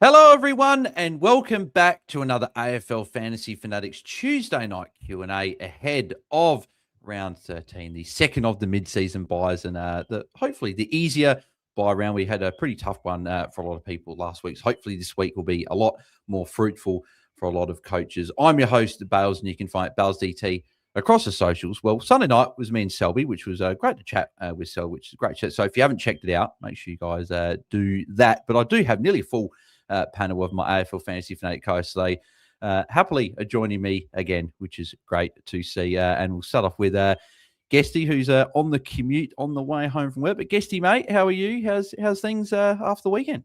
Hello, everyone, and welcome back to another AFL Fantasy Fanatics Tuesday night Q&A ahead of round 13, the second of the mid-season buys, and hopefully the easier buy round. We had a pretty tough one for a lot of people last week. So hopefully this week will be a lot more fruitful for a lot of coaches. I'm your host, Bales, and you can find BAILSDT across the socials. Well, Sunday night was me and Selby, which was great to chat with Selby, which is a great chat. So if you haven't checked it out, make sure you guys do that. But I do have nearly a full panel of my AFL Fantasy Fanatic hosts. They happily are joining me again, which is great to see. And we'll start off with Guesty, who's on the commute on the way home from work. But Guesty, mate, how are you? How's things after the weekend?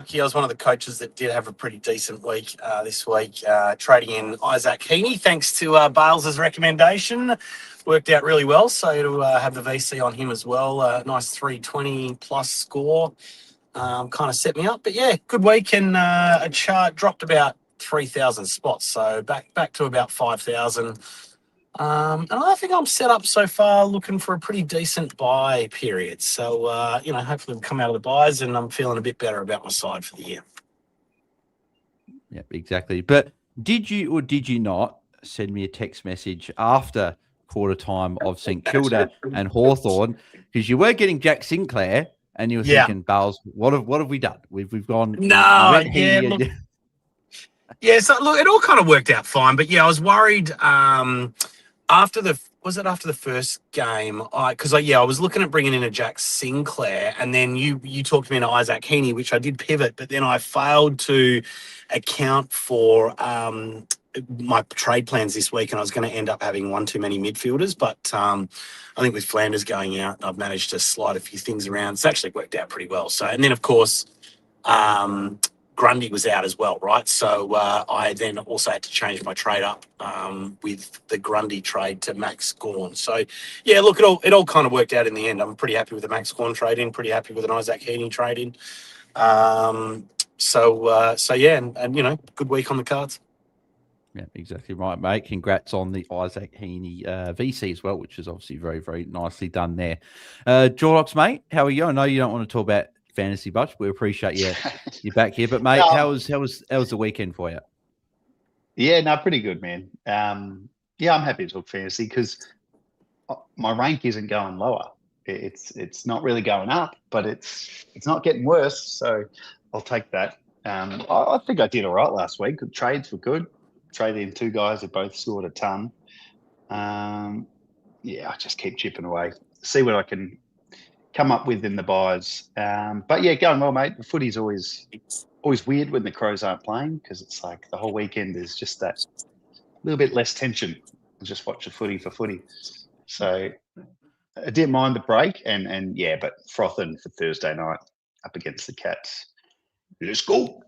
I was one of the coaches that did have a pretty decent week this week, trading in Isaac Heaney, thanks to Bales' recommendation. Worked out really well, so to have the VC on him as well. Nice 320-plus score. Kind of set me up. But, yeah, good week, and a chart dropped about 3,000 spots, so back to about 5,000. And I think I'm set up so far looking for a pretty decent buy period. So, hopefully we'll come out of the buys and I'm feeling a bit better about my side for the year. Yeah, exactly. But did you or did you not send me a text message after quarter time of St Kilda and Hawthorn? Because you were getting Jack Sinclair and you were thinking, Bales, what have we done? We've gone. No, yeah, so look, it all kind of worked out fine. But, yeah, I was worried after the first game, I was looking at bringing in a Jack Sinclair, and then you talked me into Isaac Heaney, which I did pivot, but then I failed to account for my trade plans this week, and I was going to end up having one too many midfielders. But I think with Flanders going out, I've managed to slide a few things around. It's actually worked out pretty well. So, and then of course, Grundy was out as well, right? So I then also had to change my trade up with the Grundy trade to Max Gawn. So, yeah, look, it all kind of worked out in the end. I'm pretty happy with the Max Gawn trade in, pretty happy with an Isaac Heaney trade in. And good week on the cards. Yeah, exactly right, mate. Congrats on the Isaac Heaney VC as well, which is obviously very, very nicely done there. Jordox, mate, how are you? I know you don't want to talk about fantasy much. We appreciate you back here, but mate, how was the weekend for you? Yeah, no, pretty good, man. I'm happy to talk fantasy because my rank isn't going lower. It's not really going up, but it's not getting worse. So I'll take that. I think I did all right last week. The trades were good. Traded in two guys that both scored a ton. I just keep chipping away. See what I can come up with in the buys. But yeah, going well, mate. The footy's always weird when the Crows aren't playing because it's like the whole weekend is just that little bit less tension. I just watch the footy for footy. So I didn't mind the break but frothing for Thursday night up against the Cats. Let's go.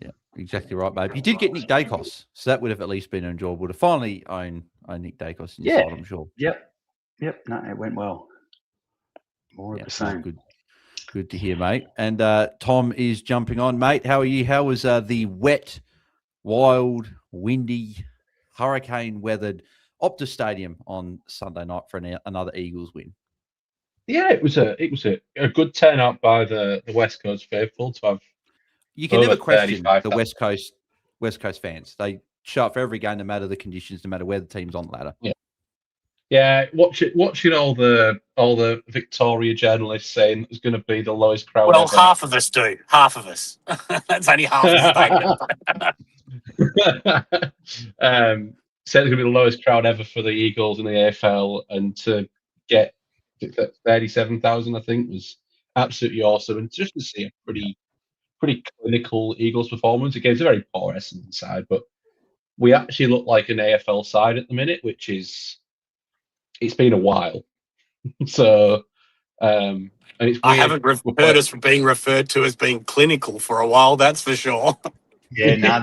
Yeah, exactly right, mate. You did get Nick Dacos, so that would have at least been enjoyable to finally own Nick Dacos in your side, I'm sure. Yep. No, it went well. More of the same. Good to hear, mate. And Tom is jumping on, mate. How are you? How was the wet, wild, windy, hurricane-weathered Optus Stadium on Sunday night for another Eagles win? Yeah, it was a good turnout by the West Coast faithful to have. You can never question the West Coast fans. They show up for every game, no matter the conditions, no matter where the team's on the ladder. Yeah. Watching all the Victoria journalists saying it's going to be the lowest crowd. Well, ever. half of us do. Half of us. That's only half of the stadium. Said it's going to be the lowest crowd ever for the Eagles in the AFL, and to get 37,000, I think, was absolutely awesome. And just to see a pretty clinical Eagles performance. It gives a very poor Essendon side, but we actually look like an AFL side at the minute, which is, it's been a while. So, and it's weird. I haven't heard us being referred to as being clinical for a while, that's for sure. Yeah, no,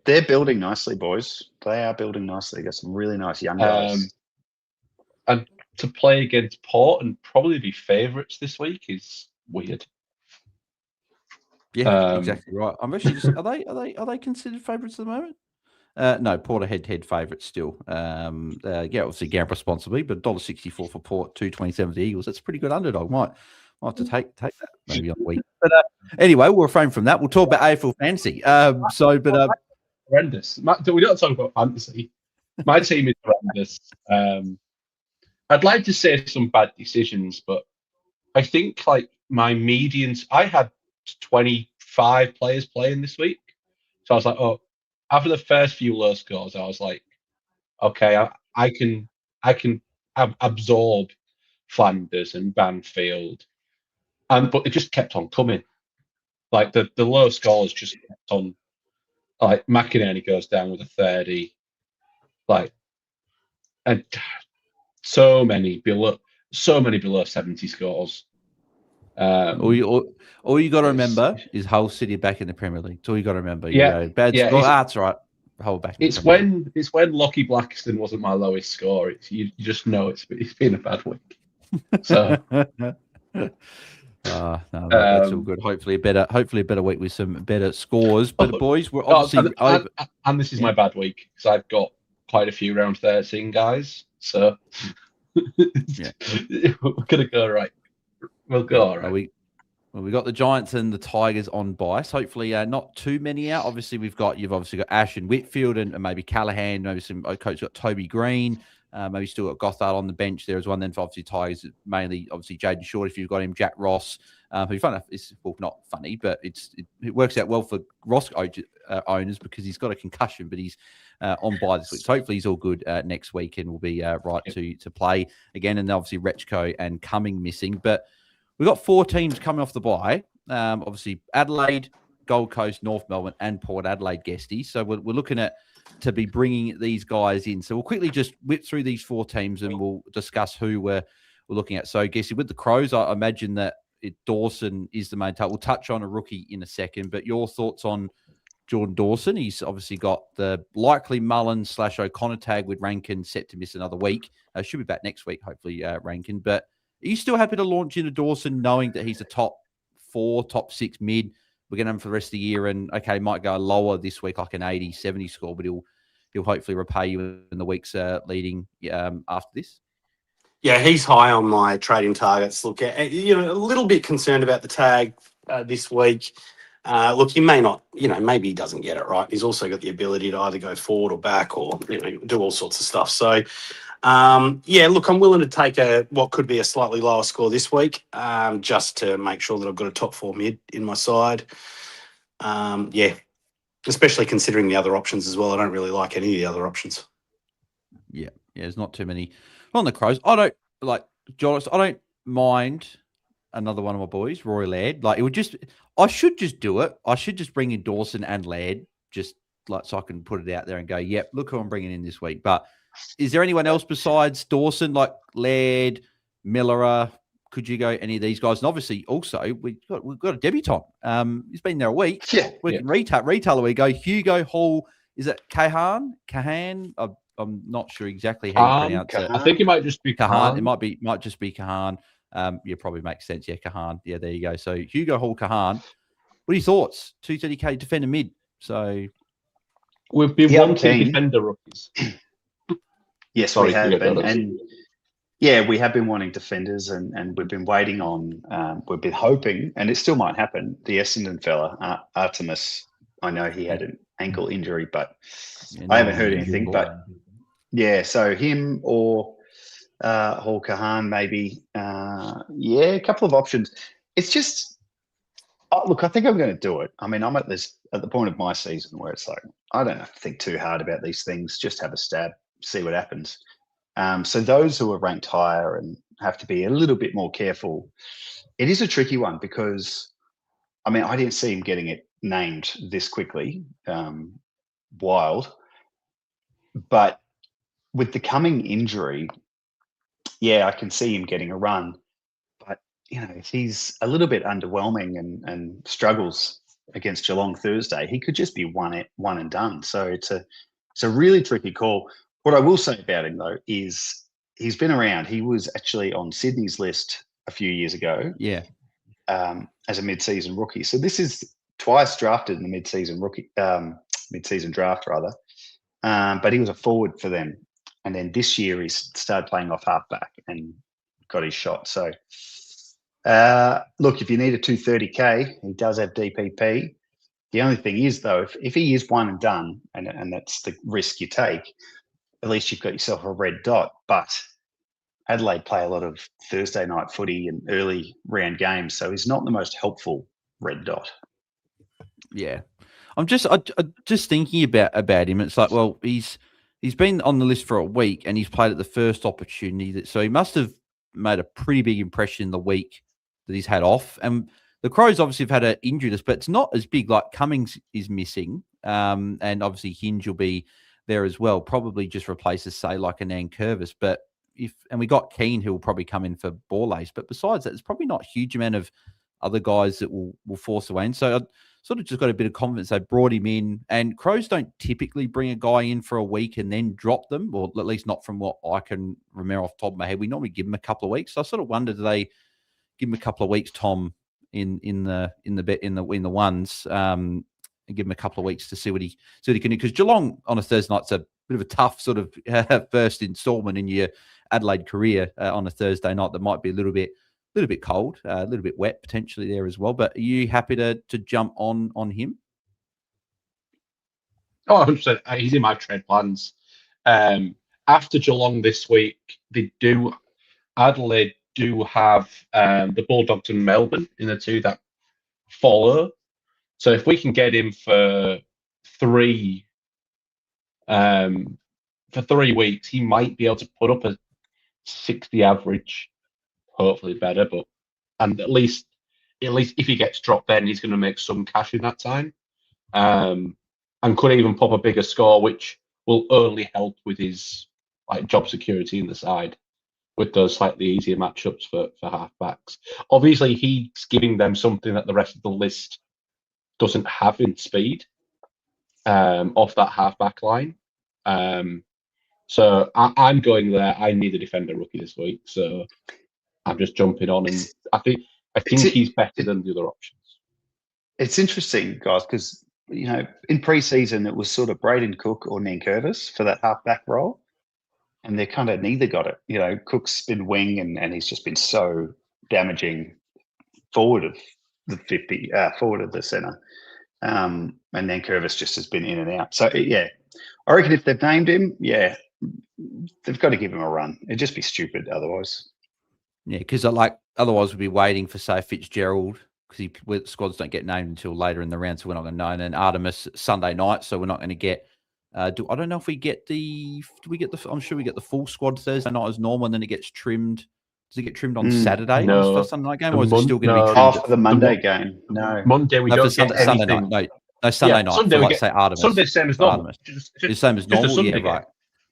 they're building nicely, boys. They are building nicely. They got some really nice young guys. And to play against Port and probably be favourites this week is weird. Yeah, exactly right. I'm actually just are they considered favourites at the moment? No, Port are head favourites still. Obviously gamble responsibly, but $1.64 for Port, $2.27 for the Eagles. That's a pretty good underdog. Might have to take that maybe on the week. But anyway, we'll refrain from that. We'll talk about AFL Fantasy. Horrendous. We don't talk about fantasy. My team is horrendous. I'd like to say some bad decisions, but I think like my medians, I had 25 players playing this week. So I was like, oh, after the first few low scores, I was like, okay, I can absorb Flanders and Banfield, but it just kept on coming. Like the low scores just kept on. Like McInerney goes down with a 30, like, and so many below 70 scores. All you got to remember is Hull City back in the Premier League. That's all you got to remember. Yeah, bad score. That's right. Hull back. It's when Lockie Blackiston wasn't my lowest score. You just know it's been a bad week. So. No, that's all good. Hopefully a better week with some better scores. But boys, we're obviously and this is my bad week because I've got quite a few round 13 guys. So we're gonna go right. We'll go all right. We got the Giants and the Tigers on bias. Hopefully, not too many out. Obviously, you've obviously got Ash and Whitfield and maybe Callahan. Maybe some coach got Toby Green. Maybe still got Gothard on the bench there as well. And then for obviously Tigers, mainly obviously Jaiden Short if you've got him, Jack Ross, who fun enough is not funny, but it works out well for Ross owners because he's got a concussion, but he's on bye this week. So hopefully he's all good next week and will be right to play again. And obviously Rechko and Cumming missing, but we've got 4 teams coming off the bye. Obviously Adelaide, Gold Coast, North Melbourne, and Port Adelaide Guesty. So we're looking at to be bringing these guys in. So we'll quickly just whip through these 4 teams and we'll discuss who we're looking at. So Guesty, with the Crows, I imagine that Dawson is the main target. We'll touch on a rookie in a second, but your thoughts on Jordan Dawson? He's obviously got the likely Mullen/O'Connor tag with Rankin set to miss another week. Should be back next week, hopefully, Rankin. But are you still happy to launch into Dawson knowing that he's a top 4, top 6 mid? We're going to have him for the rest of the year, and okay, might go lower this week, like an 80, 70 score, but he'll hopefully repay you in the weeks leading after this. Yeah, he's high on my trading targets. Look, a little bit concerned about the tag this week. Look, he may not, maybe he doesn't get it right. He's also got the ability to either go forward or back or, do all sorts of stuff. So, look, I'm willing to take what could be a slightly lower score this week, just to make sure that I've got a top 4 mid in my side. Especially considering the other options as well. I don't really like any of the other options. Yeah, there's not too many on the Crows. I don't like Jordox. I don't mind another one of my boys, Roy Laird. Like I should just do it. I should just bring in Dawson and Laird, just like so I can put it out there and go, yep, look who I'm bringing in this week. But is there anyone else besides Dawson, like Laird, Millerer? Could you go any of these guys? And obviously, also we've got a debutant. He's been there a week. Yeah, retailer. We go Hugo Hall. Is it Kahan? I'm not sure exactly how you pronounce it. I think it might just be Kahan. It might just be Kahan. Probably makes sense. Yeah, Kahan. Yeah, there you go. So Hugo Hall, Kahan. What are your thoughts? 230k defender mid. So we've been wanting defender rookies. Yes, we have, and yeah, we have been wanting defenders, and we've been waiting on. We've been hoping, and it still might happen. The Essendon fella, Artemis. I know he had an ankle injury, but I haven't heard anything. But yeah, so him or Hall Kahan maybe. A couple of options. It's just look. I think I'm going to do it. I mean, I'm at the point of my season where it's like I don't have to think too hard about these things. Just have a stab, see what happens. So those who are ranked higher and have to be a little bit more careful, it is a tricky one because, I mean, I didn't see him getting it named this quickly, wild. But with the coming injury, yeah, I can see him getting a run. But, if he's a little bit underwhelming and struggles against Geelong Thursday, he could just be one and done. So it's a really tricky call. What I will say about him, though, is he's been around. He was actually on Sydney's list a few years ago. Yeah. As a mid-season rookie. So this is twice drafted in the mid-season draft rather. But he was a forward for them. And then this year he started playing off halfback and got his shot. So Look, if you need a 230K, he does have DPP. The only thing is, though, if he is one and done, and that's the risk you take, at least you've got yourself a red dot. But Adelaide play a lot of Thursday night footy and early round games, so he's not the most helpful red dot. Yeah, I'm just thinking about him. It's like, well, he's been on the list for a week and he's played at the first opportunity, so he must have made a pretty big impression in the week that he's had off. And the Crows obviously have had an injury list, but it's not as big. Like Cummings is missing, and obviously Hinge will be there as well. Probably just replaces, say, like a Nankervis. But we got Keane, who will probably come in for Borlase. But besides that, there's probably not a huge amount of other guys that will force away. And so I sort of just got a bit of confidence. They brought him in, and Crows don't typically bring a guy in for a week and then drop them, or at least not from what I can remember off the top of my head. We normally give them a couple of weeks. So I sort of wonder, do they give him a couple of weeks, Tom, in the ones, and give him a couple of weeks to see what he can do? Because Geelong on a Thursday night's a bit of a tough sort of first instalment in your Adelaide career on a Thursday night that might be a little bit cold, a little bit wet potentially there as well. But are you happy to jump on him? Oh, 100%. He's in my trade plans. After Geelong this week, Adelaide do have the Bulldogs and Melbourne in the two that follow. So if we can get him for 3 weeks, he might be able to put up a 60 average, hopefully better. And at least if he gets dropped, then he's going to make some cash in that time, and could even pop a bigger score, which will only help with his job security in the side with those slightly easier matchups for halfbacks. Obviously, he's giving them something that the rest of the list doesn't have in speed off that halfback line. So I'm going there. I need a defender rookie this week, so I'm just jumping on, and I think he's better than the other options. It's interesting, guys, because in pre-season it was sort of Braden Cook or Nankervis for that halfback role, and they kind of neither got it. Cook's been wing, and he's just been so damaging forward of the 50, forward of the centre, and Nankervis just has been in and out. So yeah, I reckon if they've named him, yeah, they've got to give him a run. It'd just be stupid otherwise. Yeah, because otherwise we'd be waiting for, say, Fitzgerald, because squads don't get named until later in the round, so we're not going to know. And then Artemis Sunday night, so we're not going to get. I don't know if we get the. Do we get the? I'm sure we get the full squad Thursday night as normal, and then it gets trimmed. Does it get trimmed on Saturday? No, for Sunday night game, or is it still going to be trimmed after the Monday game? No, Monday we don't get Sunday anything. night. No, Sunday night. Sunday for, we get say Artemis. Sunday same as normal. Artemis. The same as normal. Yeah, right.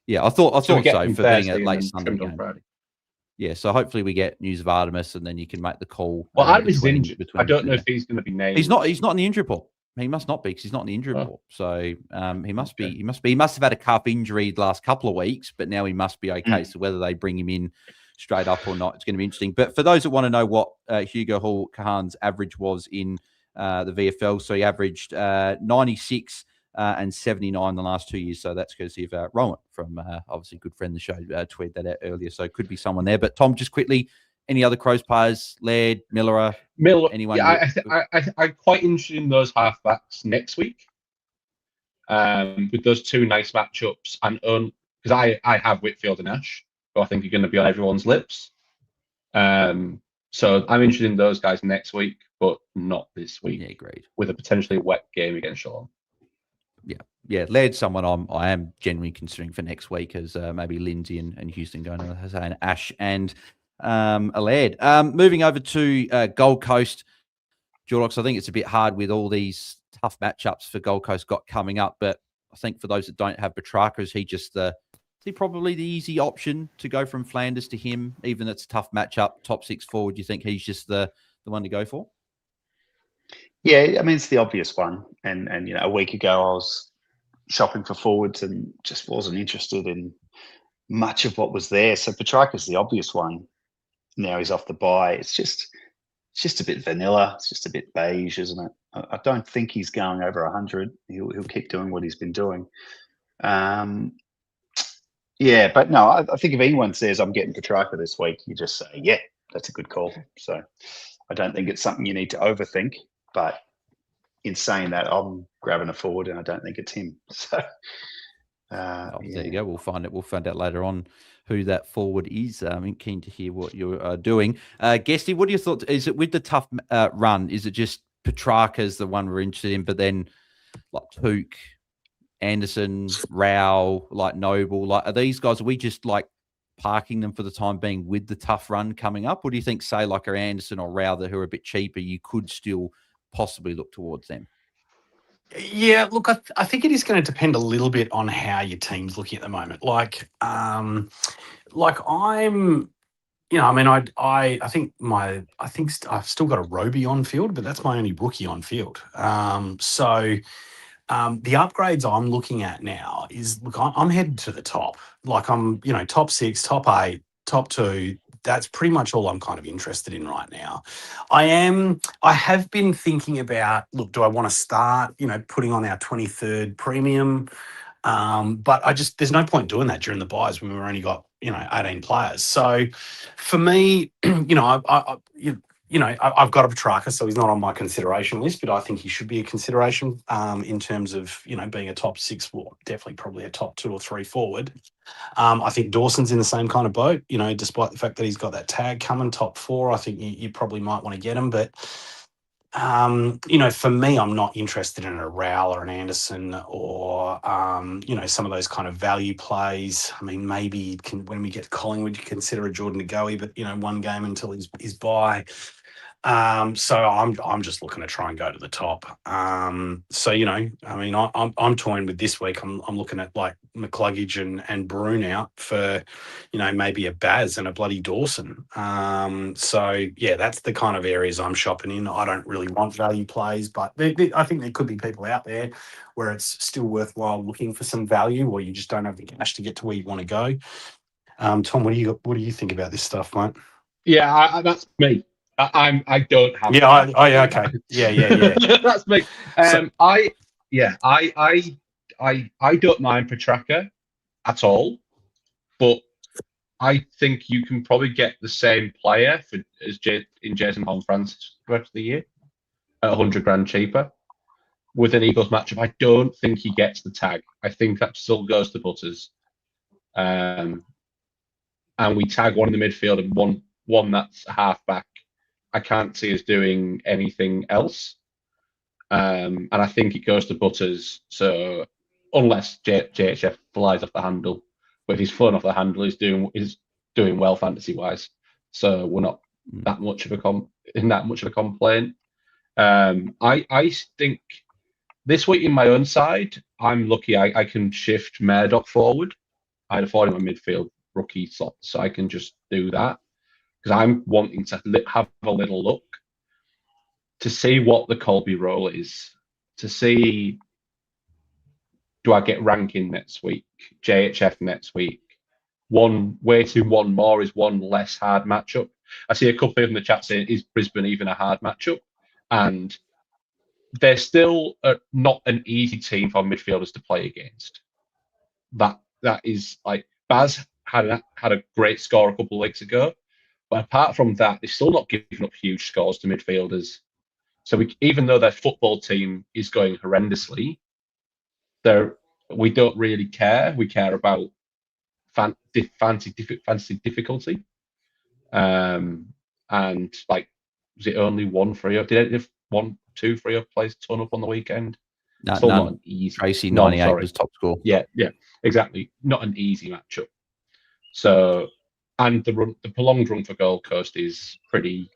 Yeah, I thought so for being a late Sunday game. Friday. Yeah, so hopefully we get news of Artemis, and then you can make the call. Well, Artemis is injured. I don't know if he's going to be named. He's not in the injury report. He must not be, because he's not in the injury report. So he must be. He must have had a calf injury the last couple of weeks, but now he must be okay. So whether they bring him in straight up or not, it's going to be interesting. But for those that want to know what Hugo Hall Kahan's average was in the VFL, so he averaged 96. And 79 the last 2 years. So that's courtesy of Rowan from obviously good friend of the show, tweeted that out earlier. So it could be someone there. But Tom, just quickly, any other Crows players? Laird, Miller, anyone? Yeah, I'm quite interested in those halfbacks next week with those two nice matchups. And because I have Whitfield and Ash, who I think are going to be on everyone's lips. So I'm interested in those guys next week, but not this week. Yeah, agreed. With a potentially wet game against Geelong. Yeah, Laird's someone I am genuinely considering for next week, as maybe Lindsay and Houston going to say an Ash and a Laird. Moving over to Gold Coast, Jordox, I think it's a bit hard with all these tough matchups for Gold Coast got coming up, but I think for those that don't have Petrarca, is he probably the easy option to go from Flanders to him, even though it's a tough matchup, top 6 forward? Do you think he's just the one to go for? Yeah, I mean, it's the obvious one. And a week ago I was shopping for forwards and just wasn't interested in much of what was there. So Petrarca's the obvious one. Now he's off the bye. It's just a bit vanilla. It's just a bit beige, isn't it? I don't think he's going over 100. He'll keep doing what he's been doing. Yeah, but no, I think if anyone says I'm getting Petrarca this week, you just say, yeah, that's a good call. So I don't think it's something you need to overthink. But in saying that, I'm grabbing a forward, and I don't think it's him. So There you go. We'll find it. We'll find out later on who that forward is. I'm keen to hear what you're doing. Guesty, what are your thoughts? Is it with the tough run? Is it just Petrarca's the one we're interested in, but then like Took, Anderson, Rao, like Noble, like are these guys? Are we just like parking them for the time being with the tough run coming up? Or do you think, say, like a Anderson or Rao who are a bit cheaper, you could still possibly look towards them? Yeah, look, I think it is going to depend a little bit on how your team's looking at the moment. Like I'm, I mean, I think I've still got a Roby on field, but that's my only rookie on field. The upgrades I'm looking at now is, look, I'm headed to the top. Like I'm, top 6, top 8, top 2. That's pretty much all I'm kind of interested in right now. I have been thinking about, look, do I want to start, putting on our 23rd premium? But there's no point doing that during the buys when we've only got, 18 players. So for me, I've got a Petrarca, so he's not on my consideration list, but I think he should be a consideration in terms of, being a top 6, well, definitely probably a top 2 or 3 forward. I think Dawson's in the same kind of boat, despite the fact that he's got that tag coming, top 4. I think you probably might want to get him, but for me, I'm not interested in a Rowell or an Anderson or, some of those kind of value plays. I mean, maybe when we get to Collingwood, you consider a Jordan Goey, but, one game until he's bye. So I'm just looking to try and go to the top. I'm toying with this week. I'm looking at like McCluggage and Brown out for, maybe a Baz and a bloody Dawson. So yeah, that's the kind of areas I'm shopping in. I don't really want value plays, but I think there could be people out there where it's still worthwhile looking for some value, or you just don't have the cash to get to where you want to go. Tom, what do you think about this stuff, mate? Yeah, that's me. I don't have. Yeah. Okay. Yeah. That's me. I don't mind Petrarca at all, but I think you can probably get the same player in Jason Horne-Francis the rest of the year at 100 grand cheaper with an Eagles matchup. I don't think he gets the tag. I think that still goes to Butters, and we tag one in the midfield and one that's a halfback. I can't see us doing anything else. And I think it goes to Butters. So unless JHF flies off the handle, but if he's flown off the handle, he's doing well fantasy wise. So we're not that much of a complaint. I think this week in my own side, I'm lucky I can shift Murdoch forward. I had a forward in my midfield rookie slot, so I can just do that. Because I'm wanting to have a little look to see what the Colby role is, to see, do I get ranking next week, JHF next week? One more is one less hard matchup. I see a couple in the chat saying, is Brisbane even a hard matchup? And they're still not an easy team for midfielders to play against. That is like, Baz had a great score a couple of weeks ago. But apart from that, they're still not giving up huge scores to midfielders. So even though their football team is going horrendously, we don't really care. We care about fancy difficulty. And like, was it only 1 free up? Did it 1, 2 free up plays turn up on the weekend? Still not an easy. Tracy 98 was top score. Yeah, exactly. Not an easy matchup. So. And the prolonged run for Gold Coast is pretty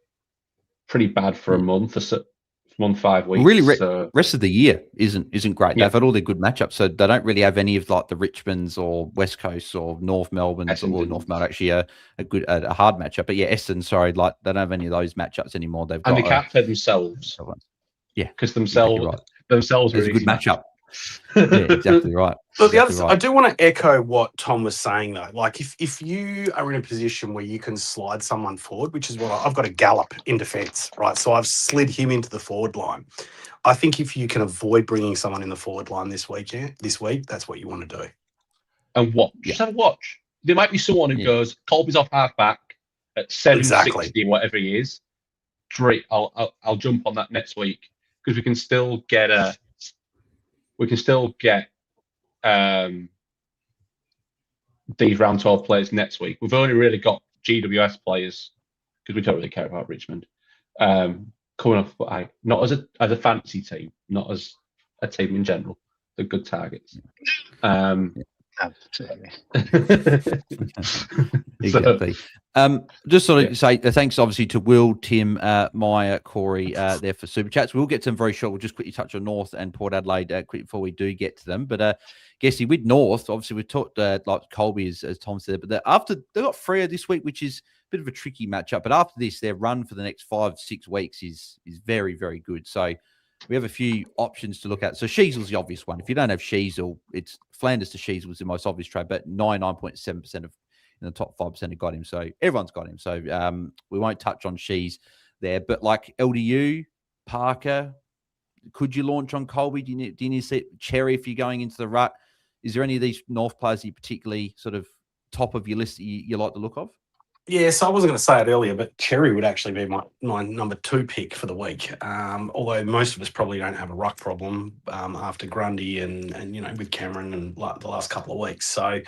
bad for a month, 5 weeks. Really, rest of the year isn't great. Yeah. They've had all their good matchups, so they don't really have any of like the Richmonds or West Coast or North Melbourne's or North Melbourne actually a hard matchup. But yeah, Essendon, sorry, like they don't have any of those matchups anymore. They can't play themselves. Yeah, because themselves is a good matchup. Yeah, exactly right. But I do want to echo what Tom was saying though. Like if you are in a position where you can slide someone forward, which is what I've got a Gallop in defence, right? So I've slid him into the forward line. I think if you can avoid bringing someone in the forward line this week, that's what you want to do. And watch. Just have a watch. There might be someone who goes, Colby's off half back. at 760, Exactly. whatever he is, great. I'll jump on that next week because we can still get these round 12 players next week. We've only really got GWS players because we don't really care about Richmond coming off. Not as a fantasy team, not as a team in general. They're good targets. Absolutely. Exactly. Just sort of say thanks, obviously, to Will, Tim, Maya, Corey there for super chats. We'll get to them very short. We'll just quickly touch on North and Port Adelaide quick before we do get to them. But Guesty, with North, obviously we talked like Colby as Tom said, but after they got Freo this week, which is a bit of a tricky matchup. But after this, their run for the next 5-6 weeks is very, very good. So we have a few options to look at. So Sheasel's the obvious one. If you don't have Sheasel, it's Flanders to Sheasel was the most obvious trade, but 99.7% of in the top 5% have got him. So everyone's got him. So we won't touch on Shees there. But like LDU, Parker, could you launch on Colby? Do you need to see Cherry if you're going into the rut? Is there any of these North players that you particularly sort of top of your list that you like the look of? Yeah, so I wasn't going to say it earlier, but Cherry would actually be my number 2 pick for the week. Although most of us probably don't have a ruck problem after Grundy and with Cameron and the last couple of weeks. So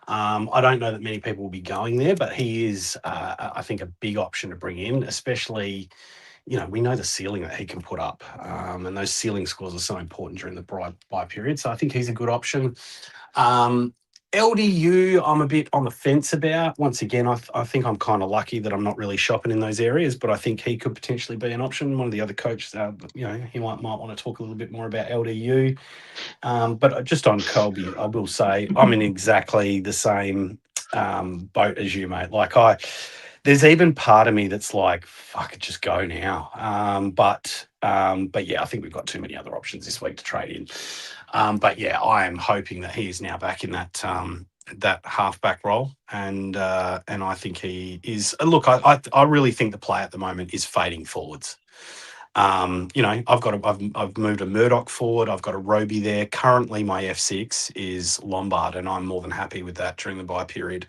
I don't know that many people will be going there, but he is, I think, a big option to bring in, especially. We know the ceiling that he can put up, and those ceiling scores are so important during the buy period. So I think he's a good option. LDU, I'm a bit on the fence about. Once again, I think I'm kind of lucky that I'm not really shopping in those areas, but I think he could potentially be an option. One of the other coaches, he might want to talk a little bit more about LDU. But just on Colby, I will say I'm in exactly the same boat as you, mate. There's even part of me that's like, fuck it, just go now. But yeah, I think we've got too many other options this week to trade in. But yeah, I am hoping that he is now back in that halfback role, and I think he is. Look, I really think the play at the moment is fading forwards. I've moved a Murdoch forward. I've got a Roby there. Currently, my F6 is Lombard, and I'm more than happy with that during the buy period.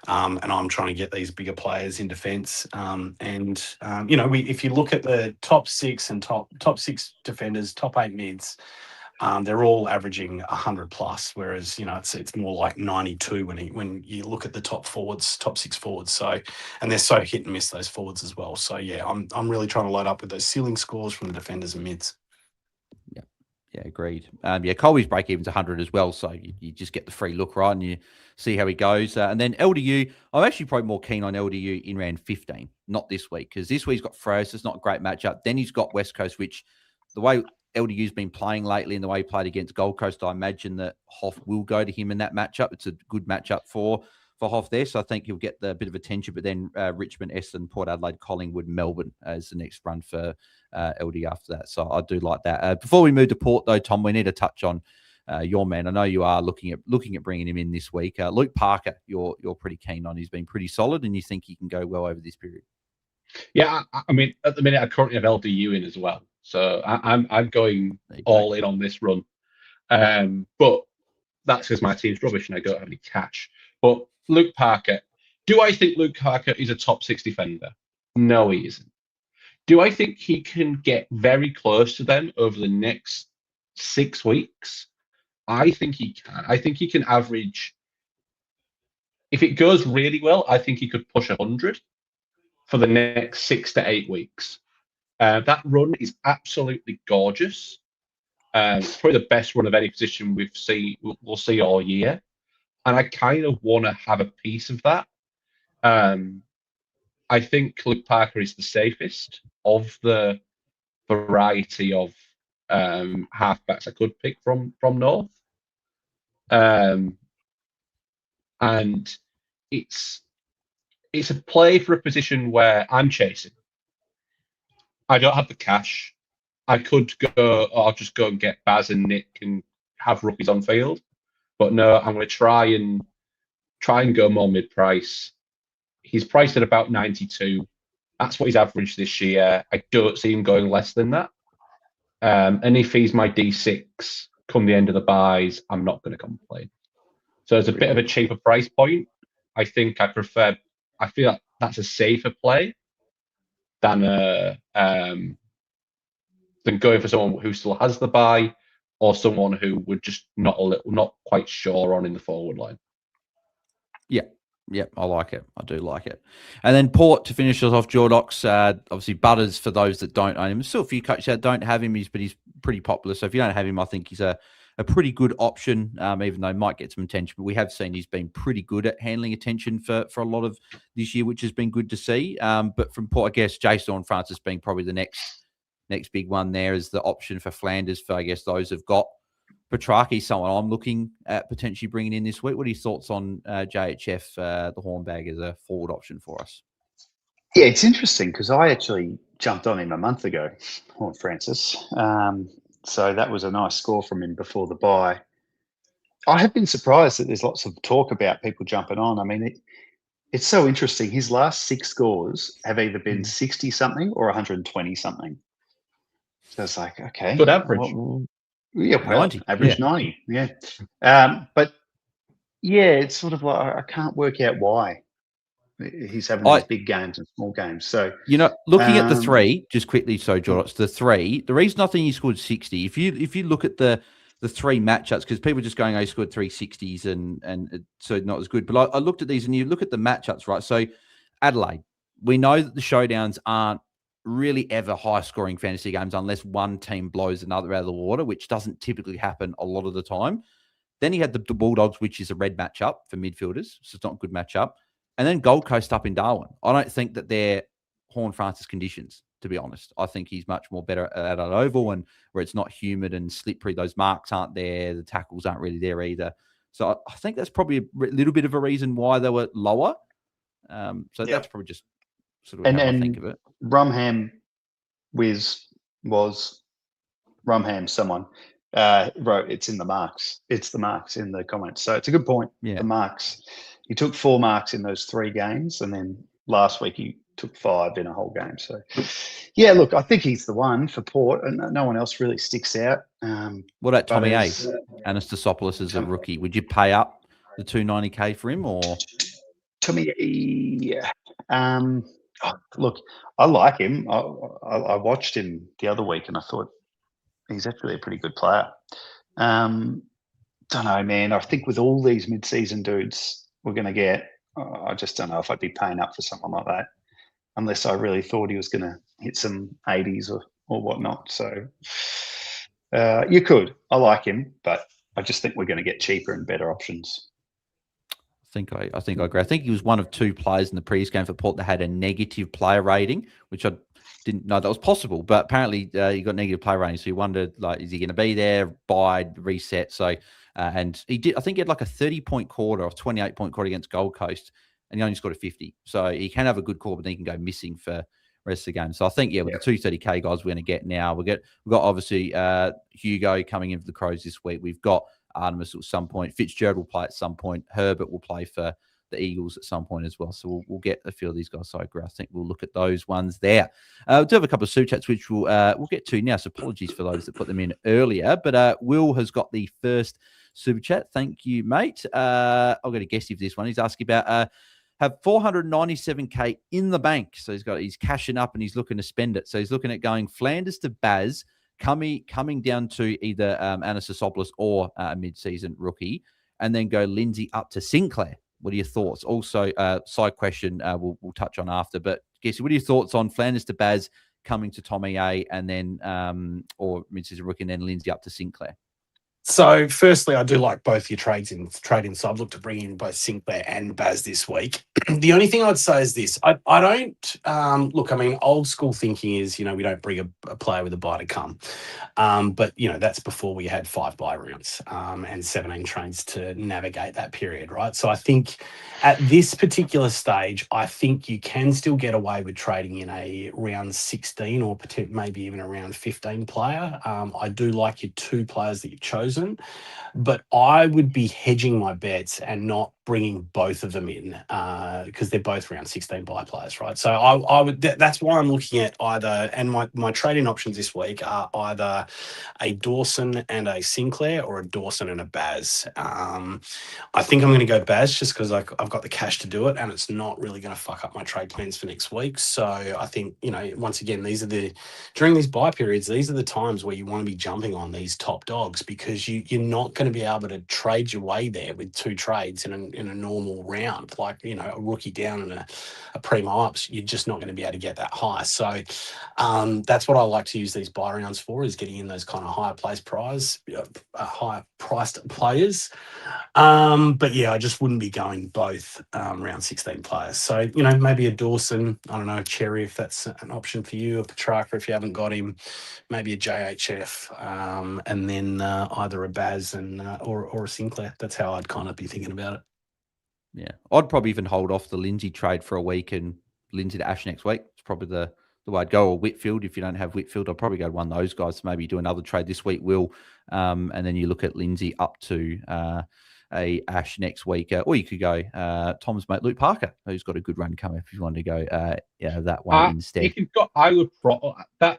And I'm trying to get these bigger players in defence. If you look at the top 6 and top 6 defenders, top 8 mids, they're all averaging 100 plus, whereas it's more like 92 when you look at the top 6 forwards. So, and they're so hit and miss, those forwards as well. So yeah, I'm really trying to load up with those ceiling scores from the defenders and mids. Yeah, agreed. Colby's break even's 100 as well, so you just get the free look, right, and you see how he goes. And then LDU, I'm actually probably more keen on LDU in round 15, not this week, because this week's got Freo, so it's not a great matchup. Then he's got West Coast, which the way LDU's been playing lately and the way he played against Gold Coast, I imagine that Hoff will go to him in that matchup. It's a good matchup for Hoff there, so I think he'll get the bit of attention. But then Richmond, Essendon, Port Adelaide, Collingwood, Melbourne as the next run for LD after that. So I do like that. Before we move to Port, though, Tom, we need to touch on your man. I know you are looking at bringing him in this week. Luke Parker, you're pretty keen on. He's been pretty solid, and you think he can go well over this period. Yeah, I mean, at the minute, I currently have LDU in as well. So I'm going all in on this run. But that's because my team's rubbish and I don't have any cash. But Luke Parker, do I think Luke Parker is a top 6 defender? No, he isn't. Do I think he can get very close to them over the next 6 weeks? I think he can. I think he can average, if it goes really well, I think he could push 100 for the next 6 to 8 weeks. That run is absolutely gorgeous. It's probably the best run of any position we'll see all year. And I kind of want to have a piece of that. I think Luke Parker is the safest of the variety of halfbacks I could pick from North. And it's a play for a position where I'm chasing. I don't have the cash. I could go, or I'll just go and get Baz and Nick and have rookies on field. But no, I'm going to try and go more mid-price. He's priced at about 92. That's what he's averaged this year. I don't see him going less than that. And if he's my D6 come the end of the buys, I'm not going to complain. So it's a bit of a cheaper price point. I think I feel like that's a safer play than going for someone who still has the bye or someone who we're just not quite sure on in the forward line. Yeah, I like it. I do like it. And then Port to finish us off, Jordox. Obviously, Butters, for those that don't own him. There's still a few coaches that don't have him, but he's pretty popular. So if you don't have him, I think he's a pretty good option, even though he might get some attention. But we have seen he's been pretty good at handling attention for a lot of this year, which has been good to see. But from Port, I guess, Jason Francis being probably the next big one there is the option for Flanders for, I guess, those who've got Petrarchi, someone I'm looking at potentially bringing in this week. What are your thoughts on JHF, the Hornbag, as a forward option for us? Yeah, it's interesting because I actually jumped on him a month ago, Horn Francis. So that was a nice score from him before the bye. I have been surprised that there's lots of talk about people jumping on. I mean, it's so interesting. His last 6 scores have either been 60-something or 120-something. So it's like, okay. Good average. Yeah, well, 90. Average 90, yeah. But, yeah, it's sort of like I can't work out why he's having these big games and small games. So, looking at the 3, just quickly, Jordox, the 3, the reason I think he scored 60, if you look at the 3 matchups, because people are just going, he scored 360s and so not as good. But I looked at these and you look at the matchups, right? So Adelaide, we know that the showdowns aren't really ever high-scoring fantasy games unless one team blows another out of the water, which doesn't typically happen a lot of the time. Then he had the Bulldogs, which is a red matchup for midfielders, so it's not a good matchup. And then Gold Coast up in Darwin. I don't think that they're Horn Francis conditions, to be honest. I think he's much more better at an oval and where it's not humid and slippery. Those marks aren't there. The tackles aren't really there either. So I think that's probably a little bit of a reason why they were lower. That's probably just sort of how I think of it. Rumham was Rumham, someone wrote, it's in the marks. It's the marks in the comments. So it's a good point. Yeah. The marks. He took 4 marks in those 3 games, and then last week he took 5 in a whole game. So, yeah, look, I think he's the one for Port, and no one else really sticks out. What about Tommy A? Anastasopoulos as a rookie. Would you pay up the $290K for him, or Tommy A? Look, I like him. I watched him the other week, and I thought he's actually a pretty good player. Don't know, man. I think with all these mid-season dudes we're going to get, I just don't know if I'd be paying up for someone like that unless I really thought he was going to hit some 80s or whatnot. So you could. I like him, but I just think we're going to get cheaper and better options. I think I agree. I think he was one of 2 players in the previous game for Port that had a negative player rating, which I didn't know that was possible. But apparently he got negative player rating, so you wondered, like, is he going to be there? Buy, reset. So and he did. I think he had like a 30-point quarter or 28-point quarter against Gold Coast, and he only scored a 50. So he can have a good quarter, but then he can go missing for the rest of the game. So I think, with the 230K guys we're going to get now, we've got obviously Hugo coming in for the Crows this week. We've got Artemis at some point. Fitzgerald will play at some point. Herbert will play for the Eagles at some point as well. So we'll get a few of these guys. So I agree. I think we'll look at those ones there. We do have a couple of super chats, which we'll get to now. So apologies for those that put them in earlier. But Will has got the first super chat. Thank you, mate. I'll go to Guesty for this one. He's asking about have 497K in the bank. So he's cashing up and he's looking to spend it. So he's looking at going Flanders to Baz, coming down to either Anastasopoulos or a mid-season rookie, and then go Lindsay up to Sinclair. What are your thoughts? Also, side question we'll touch on after. But Guesty, what are your thoughts on Flanders to Baz coming to Tommy A, and then or mid-season rookie, and then Lindsay up to Sinclair? So, firstly, I do like both your trade-ins. So I've looked to bring in both Sinclair and Baz this week. The only thing I'd say is this. I don't look, I mean, old school thinking is, we don't bring a player with a bye to come. But, that's before we had 5 bye rounds and 17 trains to navigate that period, right? So I think at this particular stage, I think you can still get away with trading in a round 16 or maybe even a round 15 player. I do like your 2 players that you've chosen, but I would be hedging my bets and not bringing both of them in because they're both round 16 buy players, right? So I would that's why I'm looking at either, and my trading options this week are either a Dawson and a Sinclair or a Dawson and a Baz. I think I'm going to go Baz just because I've got the cash to do it, and it's not really going to fuck up my trade plans for next week. So I think, once again, during these buy periods, these are the times where you want to be jumping on these top dogs, because you're not going to be able to trade your way there with two trades in a normal round, like a rookie down and a primo ups. You're just not going to be able to get that high. So that's what I like to use these buy rounds for, is getting in those kind of higher priced players. But yeah, I just wouldn't be going both round 16 players. So, maybe a Dawson, I don't know, Cherry, if that's an option for you, a Petrarca if you haven't got him, maybe a JHF, and then either a Baz or a Sinclair. That's how I'd kind of be thinking about it. Yeah, I'd probably even hold off the Lindsay trade for a week and Lindsay to Ash next week. It's probably the way I'd go. Or Whitfield, if you don't have Whitfield, I'd probably go to one of those guys. Maybe do another trade this week, Will, and then you look at Lindsay up to a Ash next week, or you could go Tom's mate Luke Parker, who's got a good run coming. If you want to go, that one instead. If you've got, the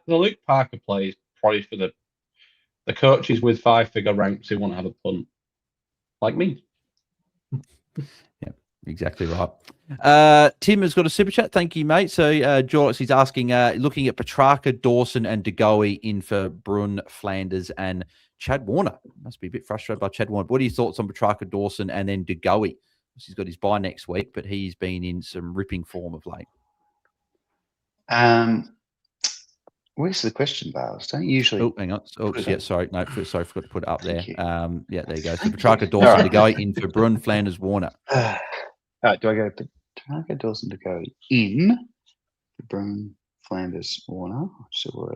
Luke Parker play is probably for the coaches with 5-figure ranks who want to have a punt, like me. Yeah, exactly right. Tim has got a super chat. Thank you, mate. So Jordox, he's asking, looking at Petrarca, Dawson, and De Goey in for Brun, Flanders, and Chad Warner. Must be a bit frustrated by Chad Warner. What are your thoughts on Petrarca, Dawson, and then De Goey? He's got his bye next week, but he's been in some ripping form of late. Where's the question, Bales? Don't you usually... Oh, hang on. Oh, yeah, sorry. No, sorry, forgot to put it up there. You. Yeah, there you go. So Petrarca, Dawson, De Goey in for Brun, Flanders, Warner. All right, do I go Petrarca, Dawson, De Goey in for Brun, Flanders, Warner? So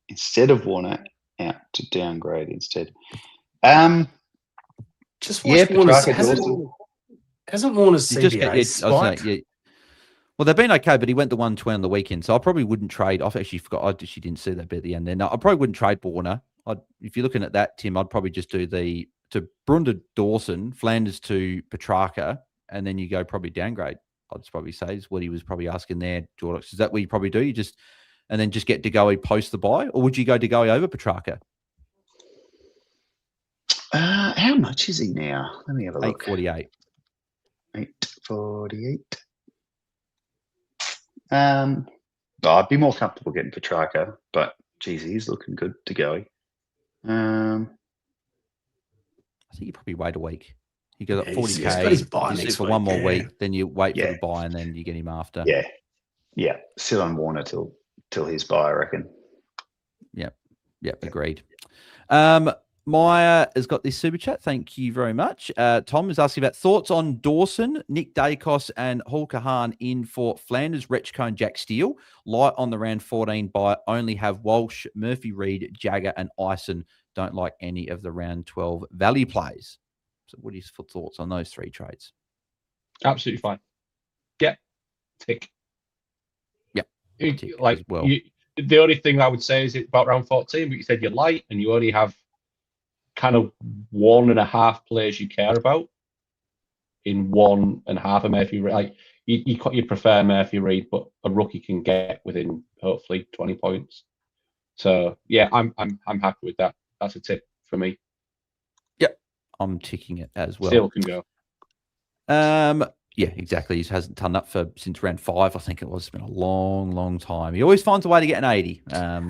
instead of Warner, out to downgrade instead. Just watch Warner's. Hasn't Warner's CBA spiked? Well, they've been okay, but he went the 120 on the weekend, so I probably wouldn't trade. I've actually forgot. I actually didn't see that bit at the end there. No, I probably wouldn't trade Warner. If you're looking at that, Tim, I'd probably just do to Brun to Dawson, Flanders to Petrarca, and then you go probably downgrade. I'd probably say is what he was probably asking there, Jordox. Is that what you probably do? And then just get De Goey post the buy, or would you go De Goey over Petrarca? How much is he now? Let me have a look. 848. 848. I'd be more comfortable getting Petrarca, but geez, he's looking good to go. I think you probably wait a week. You go up 40K. He's got his buy you next for week, one more week, then you wait for the buy, and then you get him after. Yeah. Still on Warner till his buy, I reckon. Yep. Agreed. Maya has got this super chat. Thank you very much. Tom is asking about thoughts on Dawson, Nick Dacos, and Hall Kahan in for Flanders, Retchcone, Jack Steele. Light on the round 14 by only have Walsh, Murphy Reed, Jagger, and Ison. Don't like any of the round 12 value plays. So what are your thoughts on those three trades? Absolutely fine. Yep. Tick. Yep. Like, well. The only thing I would say is it's about round 14, but you said you're light and you only have kind of 1.5 players you care about in 1.5 of Murphy Reed. Like you prefer Murphy Reed, but a rookie can get within hopefully 20 points. So yeah, I'm happy with that. That's a tip for me. Yep, I'm ticking it as well. Still can go. Yeah, exactly. He hasn't done that since round 5. I think it was. It's been a long, long time. He always finds a way to get an 80.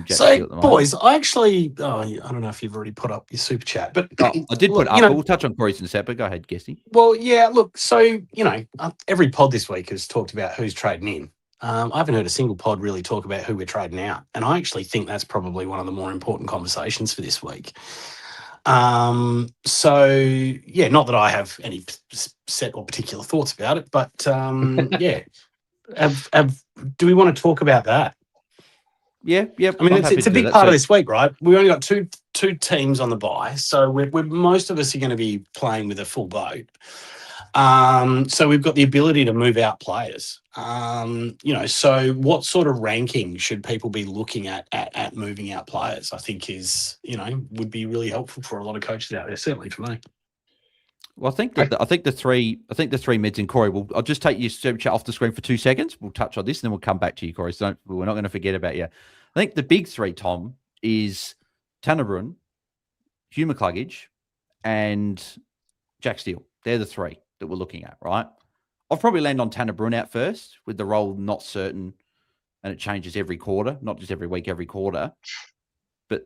So, boys, I actually, I don't know if you've already put up your super chat, but I did put it up. But we'll touch on Corey's in a sec, but go ahead, Guesty. Well, yeah, look, so, every pod this week has talked about who's trading in. I haven't heard a single pod really talk about who we're trading out. And I actually think that's probably one of the more important conversations for this week. So yeah, not that I have any set or particular thoughts about it, but yeah, do we want to talk about that? Yeah. I mean, it's a big part of this week, right? We only got two teams on the bye, so we're most of us are going to be playing with a full boat. So we've got the ability to move out players. So what sort of ranking should people be looking at moving out players? I think is, would be really helpful for a lot of coaches out there, certainly for me. Well, I think the three mids and Corey. I'll just take your super chat off the screen for 2 seconds. We'll touch on this, and then we'll come back to you, Corey. So we're not going to forget about you. I think the big three, Tom, is Tanner Bruhn, Hugh McCluggage, and Jack Steele. They're the three that we're looking at, right? I'll probably land on Tanner Bruhn out first, with the role not certain, and it changes every quarter, not just every week, every quarter. But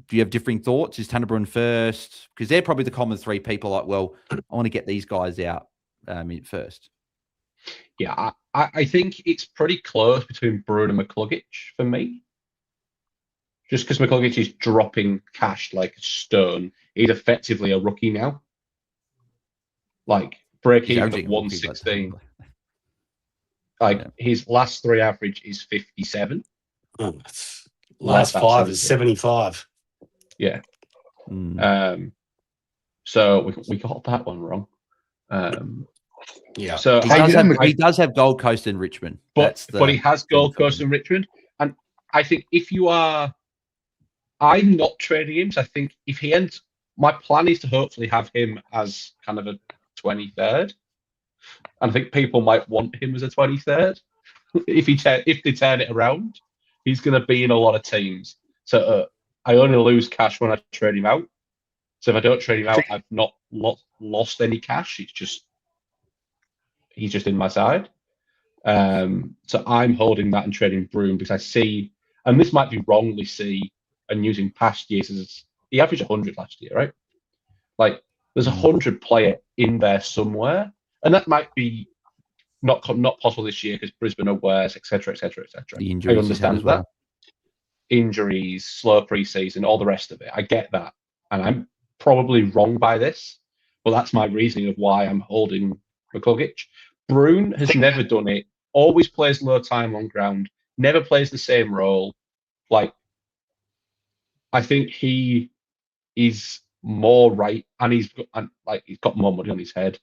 do you have differing thoughts? Is Tanner Bruhn first? Because they're probably the common three people. Like, well, I want to get these guys out first. Yeah, I think it's pretty close between Bruhn and McCluggage for me. Just because McCluggage is dropping cash like a stone, he's effectively a rookie now. Like break even at 116. His last three average is 57. Last five is 75. Yeah. So we got that one wrong. Yeah. So he does have Gold Coast and Richmond, but he has Gold Coast and Richmond, and I think if you are, I'm not trading him. So I think if he ends, my plan is to hopefully have him as kind of a 23rd. And I think people might want him as a 23rd. If they turn it around, he's going to be in a lot of teams. So I only lose cash when I trade him out. So if I don't trade him out, I've not lost any cash. It's just he's just in my side. So I'm holding that and trading Bruhn because I see, and this might be wrongly see, and using past years as he averaged 100 last year, right? Like there's 100 player in there somewhere, and that might be not possible this year because Brisbane are worse, etc., etc., etc. The injuries I understand that. Injuries, slow preseason, all the rest of it. I get that, and I'm probably wrong by this, but that's my reasoning of why I'm holding McCluggage. Bruhn has never done it. Always plays low time on ground. Never plays the same role. Like I think he is more right, and he's got more money on his head.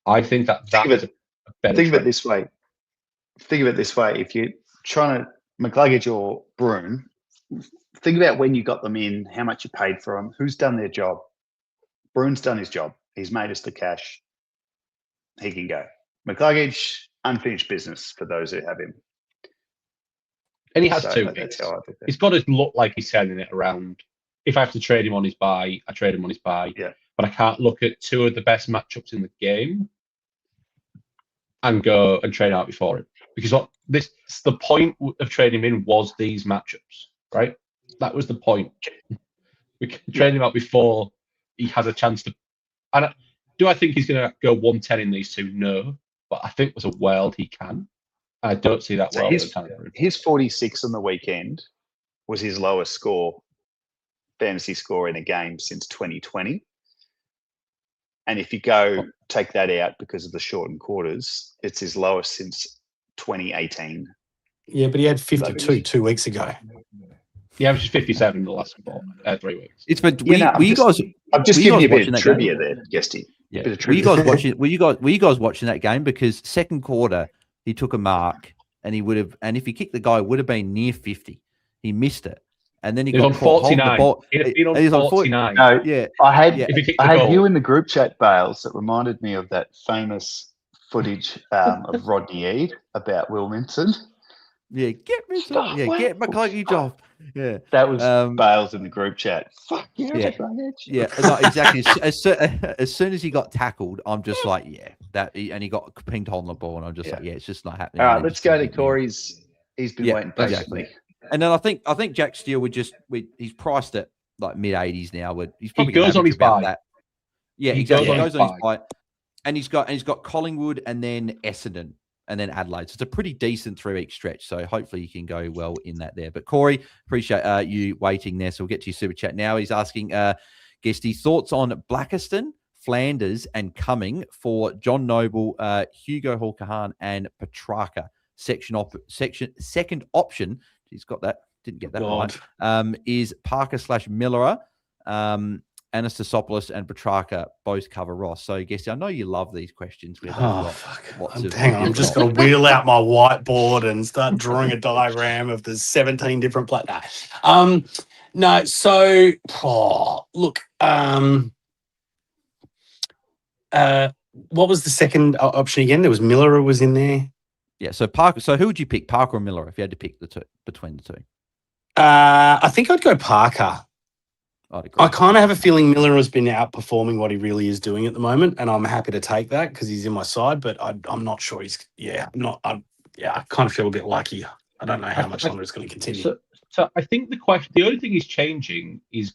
I think that is a better. Think of it this way. If you're trying to McCluggage or Bruhn, think about when you got them in, how much you paid for them, who's done their job. Bruhn's done his job. He's made us the cash. He can go. McCluggage, unfinished business for those who have him. And he has two picks. He's got to look like he's turning it around. If I have to trade him on his buy, I trade him on his buy. Yeah. But I can't look at two of the best matchups in the game and go and trade out before him. Because the point of trading him in was these matchups, right? That was the point. We can trade him out before he has a chance to. And do I think he's going to go 110 in these two? No. But I think there's a world he can. I don't see that well. His 46 on the weekend was his lowest fantasy score in a game since 2020. And if you take that out because of the shortened quarters, it's his lowest since 2018. Yeah, but he had 52 2 weeks ago. Yeah, it was just 57 in the last 3 weeks. It's been I'm just giving you a bit of trivia there, Guesty. Yeah. Were you guys watching? Were you guys watching that game? Because second quarter he took a mark and he would have, and if he kicked the guy, it would have been near 50. He missed it, and then he got on 49. He was on 49. No, yeah, I had you in the group chat, Bales, that reminded me of that famous footage of Rodney Eade about Will Minson. Yeah, get McCluggage off. Yeah, that was Bales in the group chat. Fuck yeah. No, exactly. As soon as he got tackled, I'm just like, and he got pinged on the ball, and I'm just like, it's just not happening. All right, let's go to Corey's. He's been waiting patiently. Exactly. And then I think Jack Steele he's priced at like mid-80s now. He's probably goes on his buy. That. Yeah, exactly. He goes on his buy, and he's got Collingwood and then Essendon. And then Adelaide. So it's a pretty decent 3-week stretch. So hopefully you can go well in that there. But Corey, appreciate you waiting there. So we'll get to your super chat now. He's asking Guesty thoughts on Blackiston, Flanders, and Cumming for John Noble, Hugo Hall-Kahan, and Petrarca. Second option. He's got that. Didn't get that right. Is Parker/Millerer. Anastasopoulos and Petrarca both cover Ross. So, Guesty, I know you love these questions. Hang on. I'm just going to wheel out my whiteboard and start drawing a diagram of the 17 different players. No, so, look, What was the second option again? There was Miller who was in there. Yeah. So Parker. So who would you pick, Parker or Miller, if you had to pick the two between the two? I think I'd go Parker. I'd agree. I kind of have a feeling Miller has been outperforming what he really is doing at the moment, and I'm happy to take that because he's in my side. But I'm not sure he's. Yeah, I'm not. I kind of feel a bit lucky. I don't know how much longer it's going to continue. So I think the only thing is changing is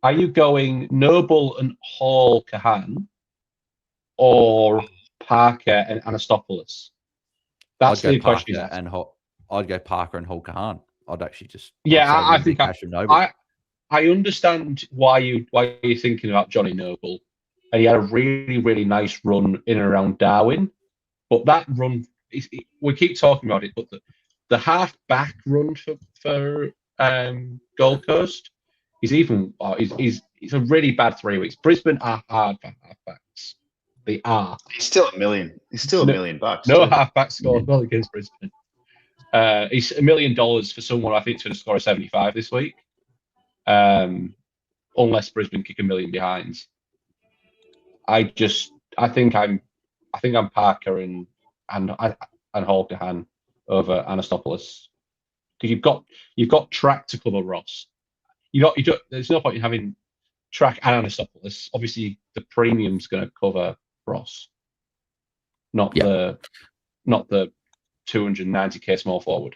are you going Noble and Hall Kahan or Parker and Anastopoulos? That's the question. I'd go Parker and Hall Kahan. I'd actually just. I think I understand why you're thinking about Johnny Noble, and he had a really, really nice run in and around Darwin. But that run, we keep talking about it, but the half back run for Gold Coast is it's a really bad 3 weeks. Brisbane are hard for half backs. They are. He's still $1 million. He's still $1 million. No half back scored well against Brisbane. He's $1 million for someone I think is going to score a 75 this week. Unless Brisbane kick $1 million behinds. I think I'm Parker and Hall Kahan over Anastopoulos because you've got Track to cover Ross. There's no point in having Track and Anastopoulos. Obviously, the premium's going to cover Ross, not the 290k small forward.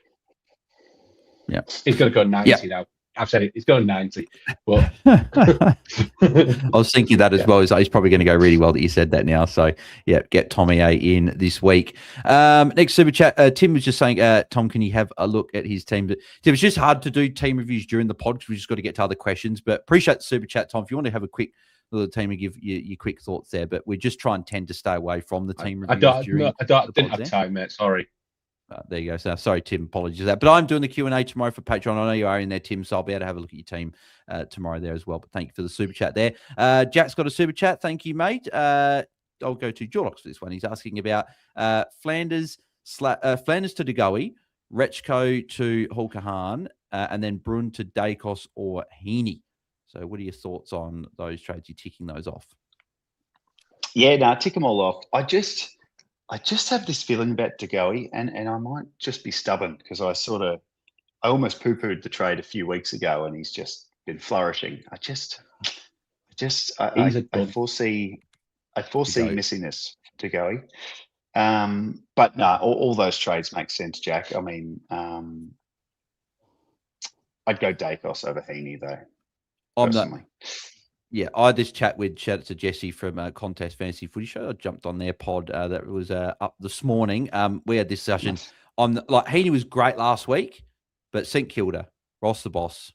Yeah, he's going to go 90 now. I've said it. It's going 90. But I was thinking that as well. He's probably going to go really well that you said that now. So, yeah, get Tommy A in this week. Next super chat. Tim was just saying, Tom, can you have a look at his team? But Tim, it's just hard to do team reviews during the pod because we just got to get to other questions. But appreciate the super chat, Tom. If you want to have a quick little team and give your quick thoughts there. But we just try and tend to stay away from the team reviews. I didn't have time, mate. Sorry. There you go. So, sorry, Tim. Apologies for that. But I'm doing the Q&A tomorrow for Patreon. I know you are in there, Tim, so I'll be able to have a look at your team tomorrow there as well. But thank you for the super chat there. Jack's got a super chat. Thank you, mate. I'll go to Jordox for this one. He's asking about Flanders to DeGoey, Rechko to Hall Kahan, and then Brun to Dacos or Heaney. So what are your thoughts on those trades? You ticking those off? Yeah, no, tick them all off. I just have this feeling about DeGoey, and I might just be stubborn because I almost poo-pooed the trade a few weeks ago, and he's just been flourishing. I foresee missing this DeGoey. But no, all those trades make sense, Jack. I mean, I'd go Dacos over Heaney though. Personally. I had this chat with shout out to Jesse from Contest Fantasy Footy Show. I jumped on their pod that was up this morning. We had this session on Heaney was great last week, but St Kilda, Ross the boss.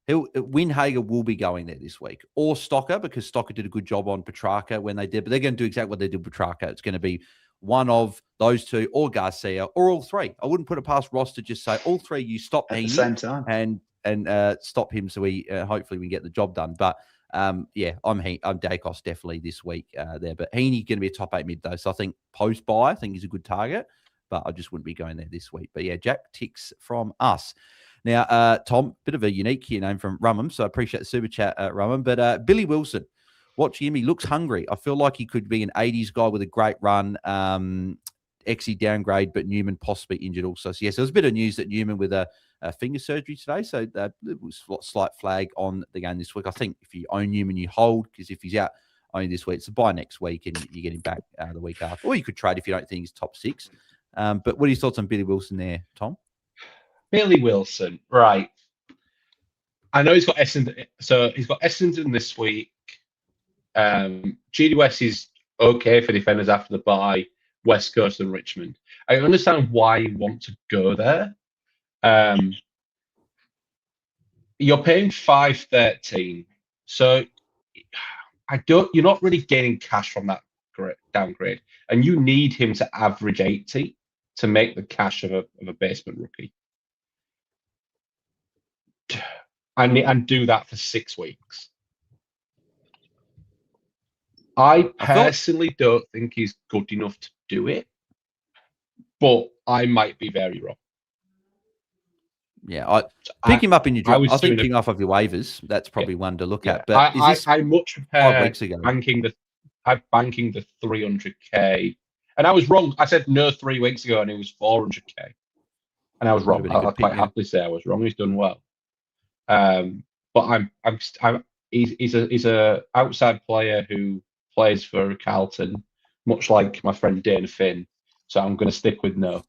Windhager will be going there this week, or Stocker, because Stocker did a good job on Petrarca when they did, but they're going to do exactly what they did with Petrarca. It's going to be one of those two, or Garcia, or all three. I wouldn't put it past Ross to just say all three. You stop at Heaney the same time and stop him, so we hopefully we can get the job done. But I'm Dacos definitely this week there, but Heaney going to be a top 8 mid though, so I think post buy I think he's a good target, but I just wouldn't be going there this week. But yeah, Jack ticks from us. Now, Tom, bit of a unique here name from Rummum, so I appreciate the super chat, Rummum. But Billy Wilson, watch him. He looks hungry. I feel like he could be an 80s guy with a great run. XE downgrade, but Newman possibly injured also. So yes, there was a bit of news that Newman with a finger surgery today, so it was a slight flag on the game this week. I think if you own Newman, you hold, because if he's out only this week, it's a buy next week and you get him back the week after. Or you could trade if you don't think he's top 6. But what are your thoughts on Billy Wilson there, Tom? Billy Wilson, right. I know he's got Essendon. So he's got Essendon this week. GWS is okay for defenders after the bye, West Coast and Richmond. I understand why you want to go there. You're paying $5.13, so you're not really gaining cash from that downgrade, and you need him to average 80 to make the cash of a basement rookie, and do that for 6 weeks. I personally don't think he's good enough to do it, but I might be very wrong. Yeah, pick him up in your draft. I think picking off of your waivers, that's probably one to look at. But I much prefer 5 weeks ago banking the I'm banking the 300k, and I was wrong. I said no 3 weeks ago, and it was 400k, and I was Would have wrong. been a good I'll pick, quite happily say I was wrong. He's done well. But he's a outside player who plays for Carlton, much like my friend Dana Finn. So I'm going to stick with no.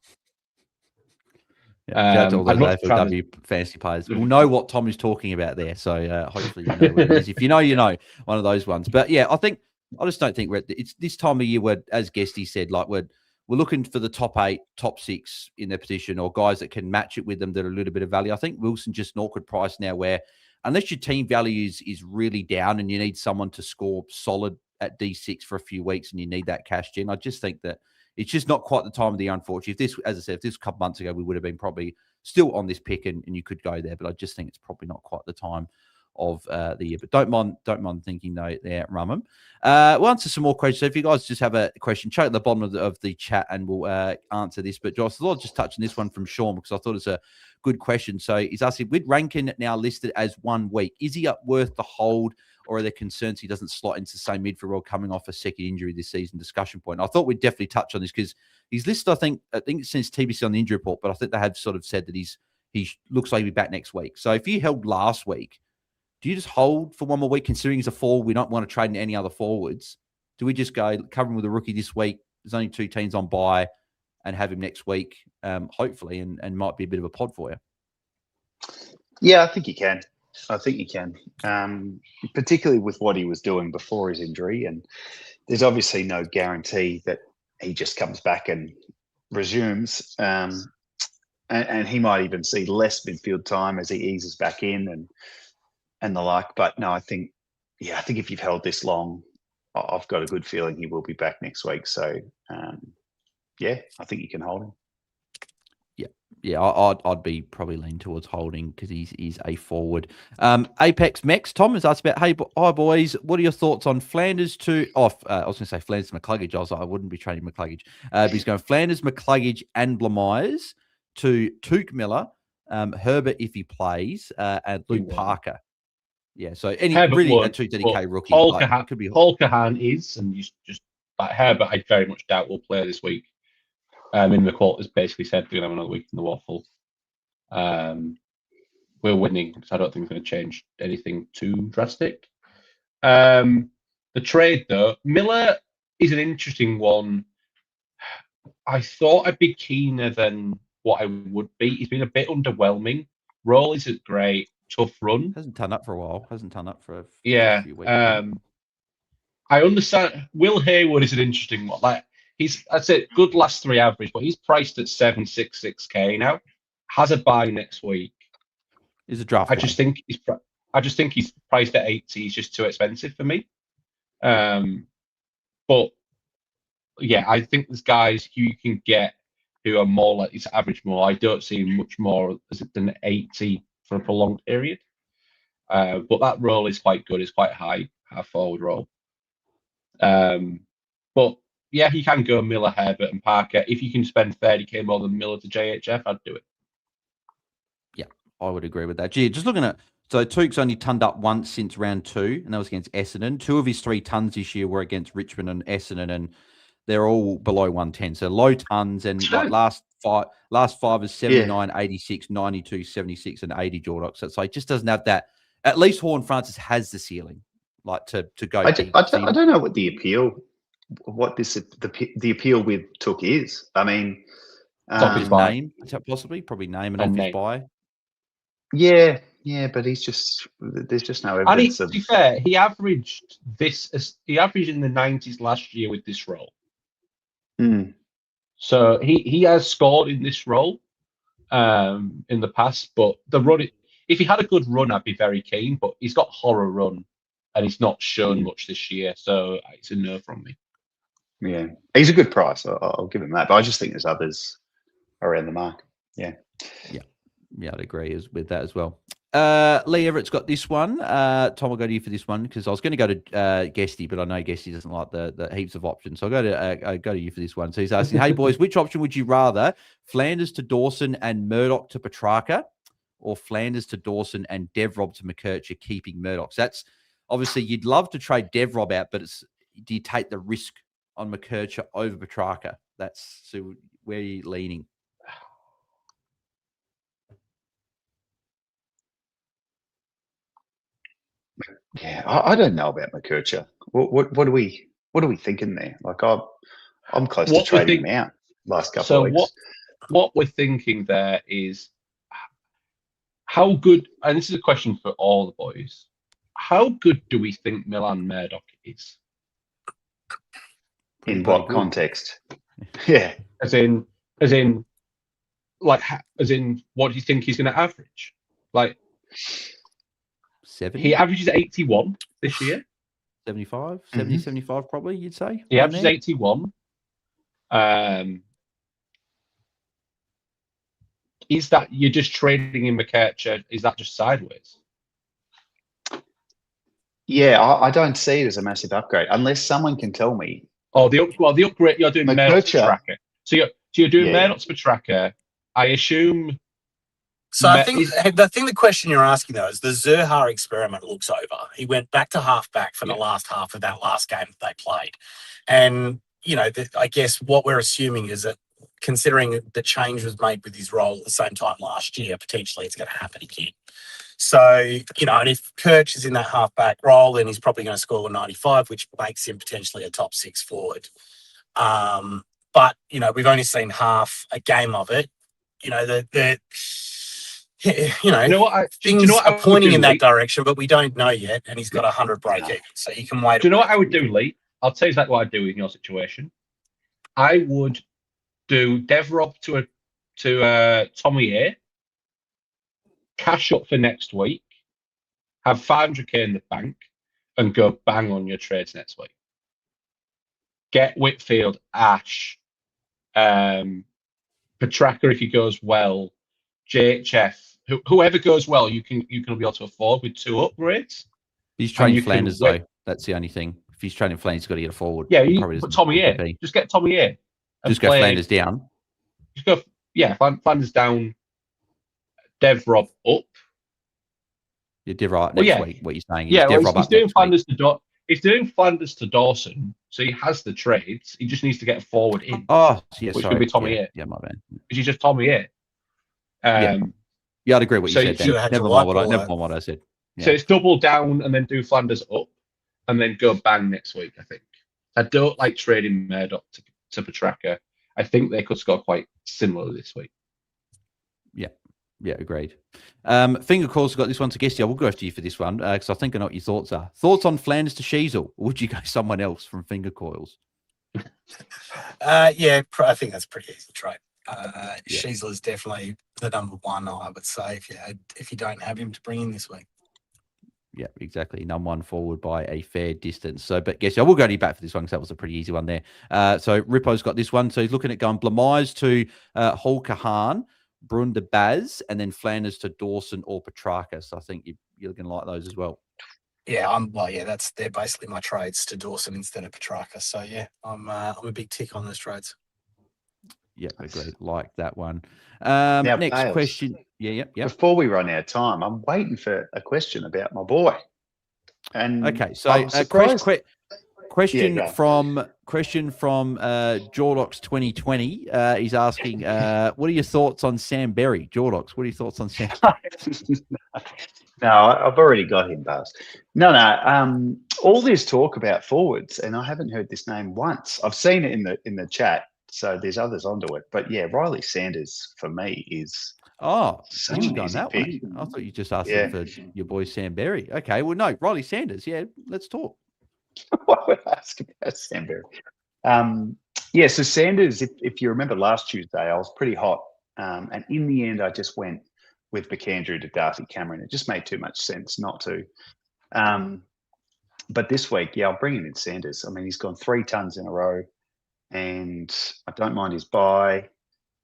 Yeah, shout out to all I'd those much rather- AFLW fantasy players. We'll know what Tom is talking about there. So hopefully you know what it is. If you know, you know, one of those ones. But yeah, I just don't think it's this time of year where, as Guesty said, like we're looking for the top 8, top 6 in their position, or guys that can match it with them that are a little bit of value. I think Wilson just an awkward price now where unless your team value is really down and you need someone to score solid at D6 for a few weeks and you need that cash gen, I just think that it's just not quite the time of the year, unfortunately. If this, as I said, if this was a couple months ago, we would have been probably still on this pick and you could go there. But I just think it's probably not quite the time of the year. But don't mind thinking though there, Rumham. We'll answer some more questions. So if you guys just have a question, check at the bottom of the chat and we'll answer this. But Josh, I thought I'd just touch on this one from Sean because I thought it's a good question. So he's asking, with Rankin now listed as 1 week, is he up worth the hold? Or are there concerns he doesn't slot into the same midfield role coming off a second injury this season? Discussion point. I thought we'd definitely touch on this because he's listed, I think since TBC on the injury report, but I think they have sort of said that he looks like he'll be back next week. So if he held last week, do you just hold for 1 more week, considering he's a forward? We don't want to trade in any other forwards. Do we just go cover him with a rookie this week? There's only 2 teams on bye and have him next week, hopefully, and might be a bit of a pod for you. Yeah, I think you can. Particularly with what he was doing before his injury. And there's obviously no guarantee that he just comes back and resumes. And he might even see less midfield time as he eases back in and the like. But no, I think if you've held this long, I've got a good feeling he will be back next week. So, I think you can hold him. Yeah, I'd be probably leaning towards holding because he's a forward. Apex Mex, Tom has asked about, hi boys, what are your thoughts on Flanders to off? I was going to say Flanders McCluggage. I was like, I wouldn't be trading McCluggage. But he's going Flanders, McCluggage, and Blamires to Tuke Miller, Herbert if he plays, and Luke Parker. Yeah, so any Herbert really would, a 2 DK rookie. Could be Holcahan is, and you just like Herbert. I very much doubt will play this week. In the quote has basically said we're going to have another week in the waffle. We're winning, so I don't think it's going to change anything too drastic. The trade, though, Miller is an interesting one. I thought I'd be keener than what I would be. He's been a bit underwhelming. Role isn't great. Tough run. Hasn't turned up for a while. Hasn't turned up for a few weeks. I understand. Will Haywood is an interesting one. Like, I'd say good last 3 average, but he's priced at 766k now. Has a buy next week. Is a draft. I just think he's priced at 80. He's just too expensive for me. But yeah, I think there's guys who you can get who are more likely to average more. I don't see much more than 80 for a prolonged period. But that role is quite good. It's quite high, half forward role. But yeah, you can go Miller, Herbert, and Parker. If you can spend 30k more than Miller to JHF, I'd do it. Yeah, I would agree with that. Gee, just looking at, so Tuke's only tonned up once since round 2, and that was against Essendon. 2 of his 3 tons this year were against Richmond and Essendon, and they're all below 110. So low tons, and like last five is 79, 86, 92, 76, and 80 Jordox. So it's like, just doesn't have that. At least Horn Francis has the ceiling, like to go. I don't know what the appeal. What the appeal with Took is. I mean, his name, possibly, probably name and off his buy. Yeah, but there's just no evidence. To be fair, he averaged in the 90s last year with this role. So he has scored in this role in the past, but the run, if he had a good run, I'd be very keen. But he's got horror run, and he's not shown much this year, so it's a no from me. Yeah, he's a good price. I'll give him that. But I just think there's others around the mark. Yeah, I'd agree with that as well. Lee Everett's got this one. Tom, I'll go to you for this one because I was going to go to Guesty, but I know Guesty doesn't like the heaps of options. So I'll go to you for this one. So he's asking, hey, boys, which option would you rather? Flanders to Dawson and Murdoch to Petrarca, or Flanders to Dawson and Devrob to McKercher, keeping Murdoch? So that's obviously you'd love to trade Devrob out, but do you take the risk on McKercher over Petrarca? That's so where are you leaning? Yeah, I don't know about McKercher. What are we thinking there? Like I'm close to What we trading think- him out last couple So of weeks. what we're thinking there is how good, and this is a question for all the boys, how good do we think Milan Murdoch is? In bloody what good. context? Yeah. As in, what do you think he's going to average? Like, 70, he averages 81 this year. 75, 70, Mhm. 75 probably, you'd say? He around averages there? 81. Is that you're just trading in McKercher? Is that just sideways? Yeah, I don't see it as a massive upgrade unless someone can tell me. Oh, the upgrade you're doing Murdoch to McKercher. Petrarca. So you're doing Yeah. Murdoch to Petrarca. I assume. So I think the question you're asking though is the Zerha experiment looks over. He went back to halfback for the last half of that last game that they played, and I guess what we're assuming is that considering the change was made with his role at the same time last year, potentially it's going to happen again. So and if Kirch is in that halfback role, then he's probably going to score a 95, which makes him potentially a top 6 forward. But we've only seen half a game of it. Things are pointing in that direction, but we don't know yet. And he's got 100 break even, so you can wait. Do you know what I would do, Lee? I'll tell you exactly what I'd do in your situation. I would do Dev Rob to Tommy A, cash up for next week, have 500k in the bank, and go bang on your trades next week. Get Whitfield, Ash, Petrarca if he goes well, JHF, whoever goes well, you can be able to afford with 2 upgrades. He's trading Flanders though. That's the only thing. If he's trading Flanders, he's got to get a forward. Yeah, but Tommy A. Just get Tommy A. Just go Flanders down. Just go, Flanders down, Dev Rob up. Yeah, Dev Rob next week. What you're saying is he's doing Flanders to he's doing Flanders to Dawson, so he has the trades. He just needs to get a forward in. Oh, yeah, which could be Tommy A. Yeah, my bad. Which is just Tommy A. Yeah, I'd agree with what you said. Never mind what I said. Yeah. So it's double down and then do Flanders up, and then go bang next week. I think. I don't like trading Murdoch to Petrarca. I think they could score quite similar this week. Yeah, agreed. Finger Coils got this one to Guesty. I will go after you for this one because I think I know what your thoughts are. Thoughts on Flanders to Sheasel? Or would you go someone else from Finger Coils? I think that's pretty easy trade. Sheasel is definitely the number one, I would say, if you don't have him to bring in this week. Yeah, exactly. Number 1 forward by a fair distance. So, but Guesty, I will go to you back for this one because that was a pretty easy one there. So Rippo's got this one. So he's looking at going Blamise to Hulkahan, Brun to Baz, and then Flanders to Dawson or Petrarca. So I think you're going to like those as well. Yeah, they're basically my trades to Dawson instead of Petrarca. So yeah, I'm a big tick on those trades. Yeah, agreed. Like that one. Now, next Bales, question. Yeah. Before we run out of time, I'm waiting for a question about my boy. And okay, so question from Jordox 2020. He's asking, what are your thoughts on Sam Berry? Jordox, what are your thoughts on Sam? No, I've already got him, Buzz. No. All this talk about forwards, and I haven't heard this name once. I've seen it in the chat, so there's others onto it. But yeah, Riley Sanders for me is such you an gone easy that pick. way. I thought you just asked him for your boy Sam Berry. Okay, well no, Riley Sanders. Yeah, let's talk. Why would I ask about Sam Berry? So Sanders, if you remember last Tuesday, I was pretty hot, and in the end, I just went with McAndrew to Darcy Cameron. It just made too much sense not to. But this week, I'll bring in Sanders. I mean, he's gone 3 tons in a row, and I don't mind his buy.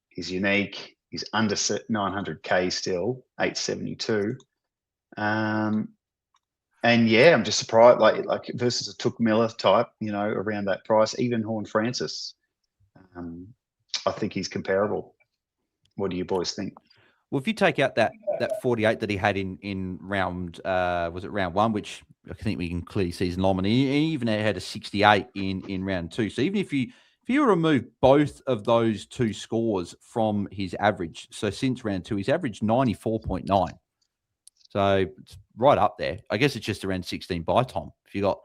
He's unique. He's under 900k still, 872. And yeah, I'm just surprised, like versus a Took Miller type, around that price, even Horn Francis. I think he's comparable. What do you boys think? Well, if you take out that 48 that he had in round, was it round 1, which I think we can clearly see is normal. He even had a 68 in round 2. So even if you remove both of those two scores from his average, so since round 2, he's averaged 94.9. So it's right up there. I guess it's just around 16 by Tom. If you got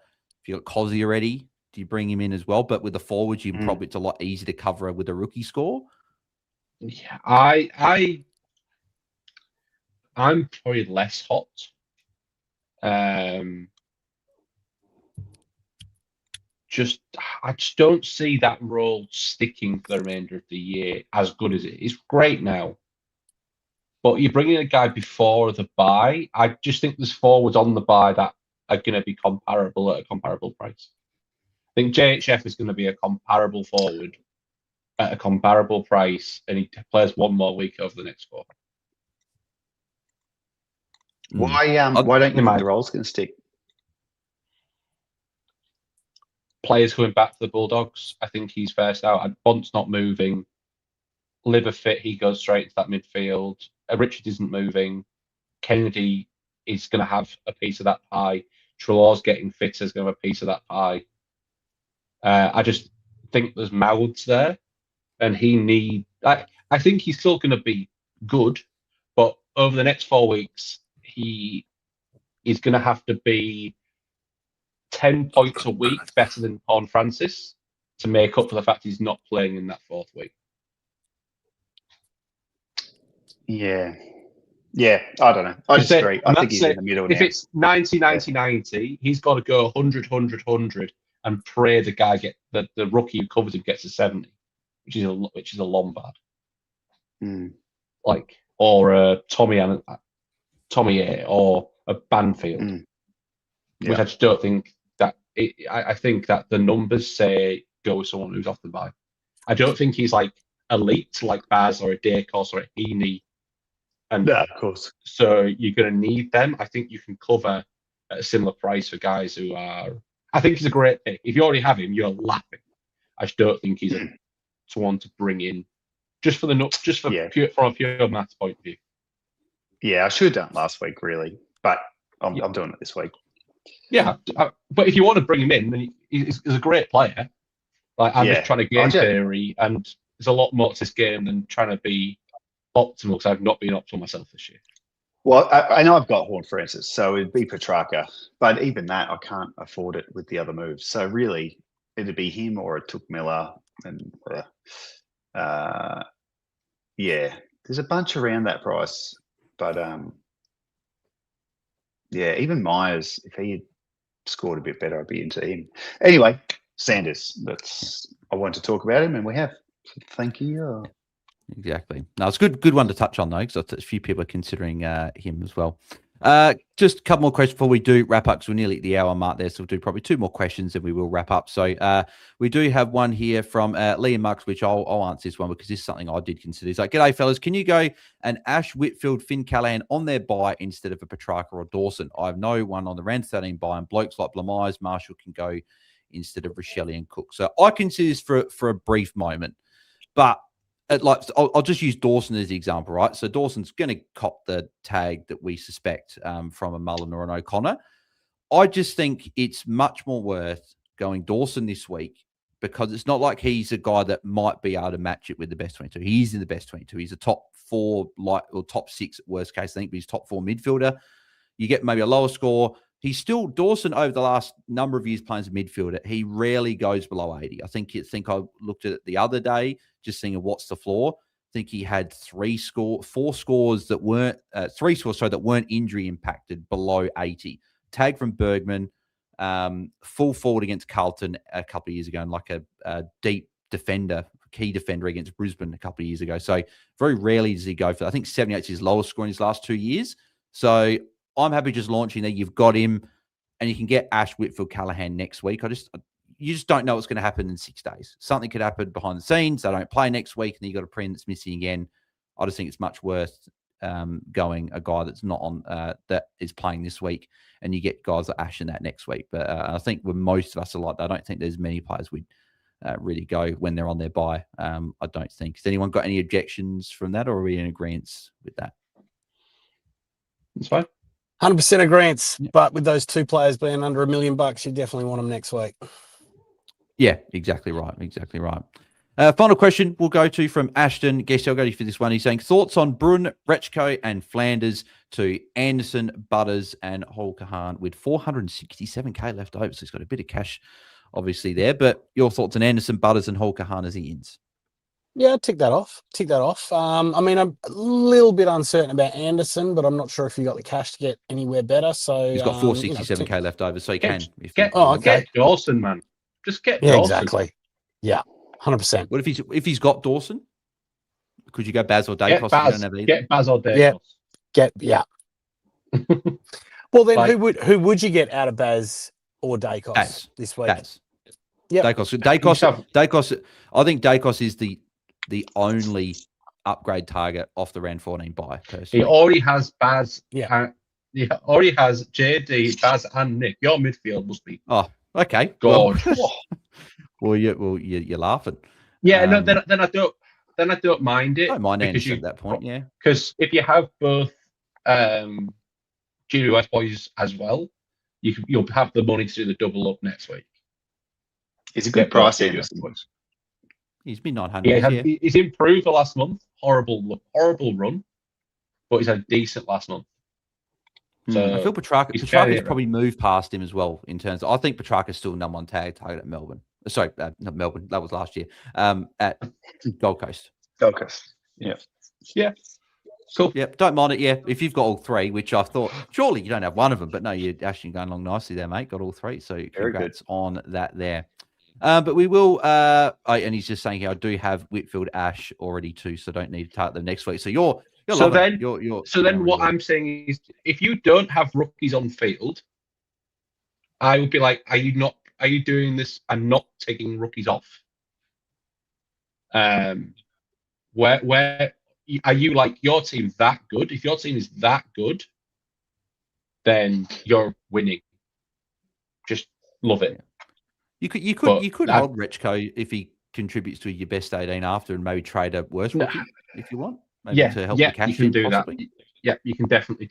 Cozzy already, do you bring him in as well? But with the forwards, probably it's a lot easier to cover with a rookie score. Yeah, I'm probably less hot. I just don't see that role sticking for the remainder of the year as good as it is. Great now, but you're bringing a guy before the bye. I just think there's forwards on the bye that are going to be comparable at a comparable price. I think JHF is going to be a comparable forward at a comparable price, and he plays one more week over the next 4. Why don't you think the role's going to stick? Players coming back to the Bulldogs. I think he's first out. Bont's not moving. Liver fit, he goes straight into that midfield. Richard isn't moving. Kennedy is going to have a piece of that pie. Trelaw's getting fitter, is going to have a piece of that pie. I just think there's mouths there, and I think he's still going to be good, but over the next 4 weeks, he is going to have to be 10 points a week better than Corn Francis to make up for the fact he's not playing in that 4th week. Yeah, I don't know. I disagree. I think he's in the middle if now. It's 90, 90, 90, he's got to go 100, 100, 100 and pray the guy the rookie who covers him gets a 70, which is a Lombard. Or a Tommy A or a Banfield, which I just don't think that. I think that the numbers say go with someone who's off the bye. I don't think he's like elite like Baz or a Dacos or a Heaney. And of course. So you're going to need them. I think you can cover at a similar price for guys who are. I think he's a great pick. If you already have him, you're laughing. I just don't think he's someone to bring in from a pure maths point of view. Yeah, I should have done last week, really, but I'm doing it this week. Yeah, but if you want to bring him in, then he's a great player. I'm just trying to game theory, and there's a lot more to this game than trying to be optimal because I've not been optimal myself this year. Well, I know I've got Horn Francis, so it'd be Petrarca, but even that I can't afford it with the other moves. So really, it'd be him or a Took Miller, and there's a bunch around that price, but even Myers, if he had scored a bit better, I'd be into him. Anyway, Sanders, I want to talk about him, and we have. So thank you. Exactly. No, it's a good one to touch on, though, because a few people are considering him as well. Just a couple more questions before we do wrap up, because we're nearly at the hour mark there, so we'll do probably 2 more questions and we will wrap up. So we do have one here from Liam Marks, which I'll answer this one because this is something I did consider. He's like, g'day, fellas. Can you go an Ash, Whitfield, Finn Callahan on their bye instead of a Petrarca or Dawson? I have no one on the round 13 bye, and blokes like Blamires, Marshall can go instead of Rochelle and Cook. So I consider this for a brief moment, but I'll just use Dawson as the example, right? So Dawson's going to cop the tag that we suspect from a Mullen or an O'Connor. I just think it's much more worth going Dawson this week because it's not like he's a guy that might be able to match it with the best 22. He's in the best 22. He's a top 4, or top 6 at worst case, I think, but he's top 4 midfielder. You get maybe a lower score. He's still Dawson over the last number of years playing as a midfielder. He rarely goes below 80. I think I looked at it the other day, just thinking what's the floor. I think he had 4 scores that weren't 3 scores that weren't injury impacted below 80. Tag from Bergman, full forward against Carlton a couple of years ago, and like a deep defender, key defender against Brisbane a couple of years ago. So very rarely does he go for. I think 78 is his lowest score in his last 2 years. So I'm happy just launching there. You've got him, and you can get Ash, Whitfield, Callahan next week. You just don't know what's going to happen in 6 days. Something could happen behind the scenes. They don't play next week, and then you got a print that's missing again. I just think it's much worth going a guy that's not on that is playing this week, and you get guys like Ash in that next week. But I think when most of us are like that, I don't think there's many players we'd really go when they're on their bye. I don't think. Has anyone got any objections from that, or are we in agreement with that? It's fine. 100% agreement. Yeah. But with those two players being under $1 million, you definitely want them next week. Yeah, exactly right. Exactly right. Final question we'll go to from Ashton. Guess I'll go to you for this one. He's saying thoughts on Brun, Rechko, and Flanders to Anderson, Butters, and Holkahan with 467k left over. So he's got a bit of cash, obviously, there. But your thoughts on Anderson, Butters, and Holkahan as he ends? Yeah, tick that off. I mean, I'm a little bit uncertain about Anderson, but I'm not sure if you got the cash to get anywhere better. So He's got 467k left over, so he can. Get Dawson, man. Just get yeah, Dawson. exactly. Yeah, 100%. What if he's got Dawson? Could you go Baz or Dacos? Get Baz or Dacos. Yeah. Well, then who would you get out of Baz or Dacos this week? Yeah, Dacos. I think Dacos is the only upgrade target off the round 14 bye. Personally, he already has Baz. Yeah, he already has JD, Baz, and Nick. Your midfield must be. Oh, okay. Gorgeous. Well, you're laughing. Yeah, no. Then I don't mind it. I don't mind Anderson at that point. Yeah, because if you have both GWS boys as well, you'll have the money to do the double up next week. It's a good price, Anderson. He's been 900. Yeah, he's improved the last month. Horrible run, but he's had a decent last month. So I feel Petrarca's probably moved past him as well in terms of, I think Petrarca's still number one target at Melbourne. Sorry, not Melbourne. That was last year. At Gold Coast. Yeah. Cool. Yeah, don't mind it. Yeah, if you've got all three, which I thought, surely you don't have one of them, but no, you're actually going along nicely there, mate. Got all three, so congrats on that there. But we will, and he's just saying here, I do have Whitfield Ash already too, so don't need to target them next week. So you're what I'm saying is, if you don't have rookies on field, I would be like, are you doing this and not taking rookies off? Where are you like your team that good? If your team is that good, then you're winning. Just love it. You could hold Rechko if he contributes to your best 18 after, and maybe trade a worse rookie if you want. Maybe to help the cash. You can do possibly. That. Yeah, you can definitely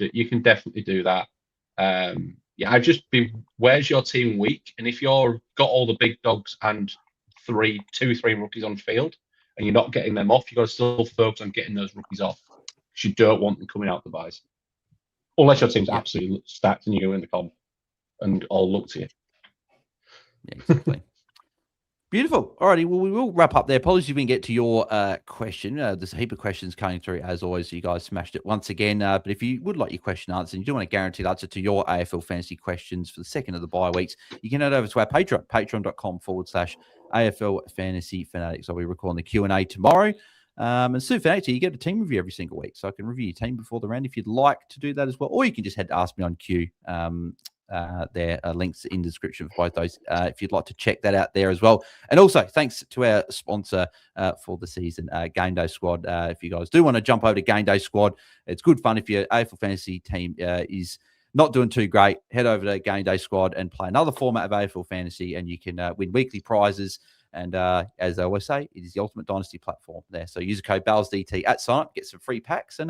do that. I'd just be, where's your team weak? And if you're got all the big dogs and three rookies on field, and you're not getting them off, you've got to still focus on getting those rookies off, because you don't want them coming out the buys. Unless your team's absolutely stacked and you go in the comp and all look to you. Yeah, exactly. Beautiful. Alrighty, well, we will wrap up there. Apologies we didn't get to your question. There's a heap of questions coming through, as always. You guys smashed it once again. But if you would like your question answered, and you do want a guaranteed answer to your AFL fantasy questions for the second of the bye weeks, you can head over to our Patreon, patreon.com/AFL Fantasy Fanatics. I'll be recording the Q&A tomorrow. And Sue Fanatics, you get a team review every single week, so I can review your team before the round if you'd like to do that as well. Or you can just head to Ask Me on Q. There are links in the description for both those if you'd like to check that out there as well. And also thanks to our sponsor for the season, Game Day Squad. If you guys do want to jump over to Game Day Squad, it's good fun. If your AFL fantasy team is not doing too great, head over to Game Day Squad and play another format of AFL fantasy, and you can win weekly prizes. And as I always say, it is the ultimate dynasty platform there. So use the code BAILSDT at sign up, get some free packs, and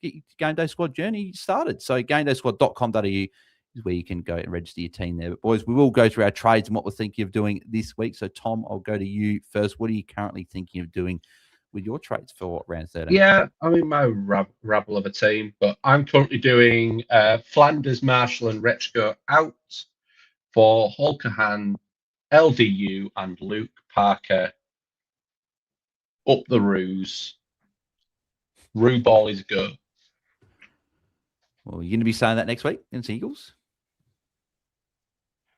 get your Game Day Squad journey started. So gamedaysquad.com.au is where you can go and register your team there. But boys, we will go through our trades and what we're thinking of doing this week. So Tom, I'll go to you first. What are you currently thinking of doing with your trades for round 13? Yeah, I'm in my rabble of a team, but I'm currently doing Flanders, Marshall, and Rechko out for Holkahan, LDU, and Luke Parker up the Roos. Roo ball is go. Well, you're going to be saying that next week in Eagles?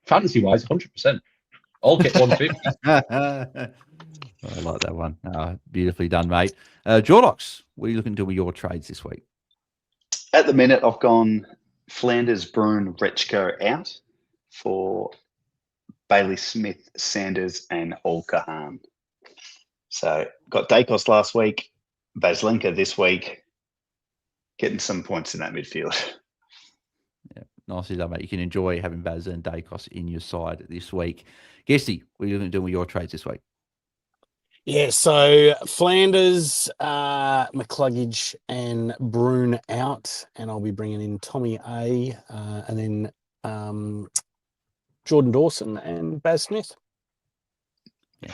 Fantasy-wise, 100%. I'll get 150. I like that one. Beautifully done, mate. Jordox, what are you looking to do with your trades this week? At the minute, I've gone Flanders, Bruin, Rechko out for Bailey Smith, Sanders, and Holkahan. So got Dacos last week, Baslenka this week, getting some points in that midfield. Yeah, nicely done, mate. You can enjoy having Baz and Dacos in your side this week. Guesty, what are you going to do with your trades this week? Yeah, so Flanders, McCluggage, and Brune out, and I'll be bringing in Tommy A, and then Jordan Dawson and Baz Smith. Yeah,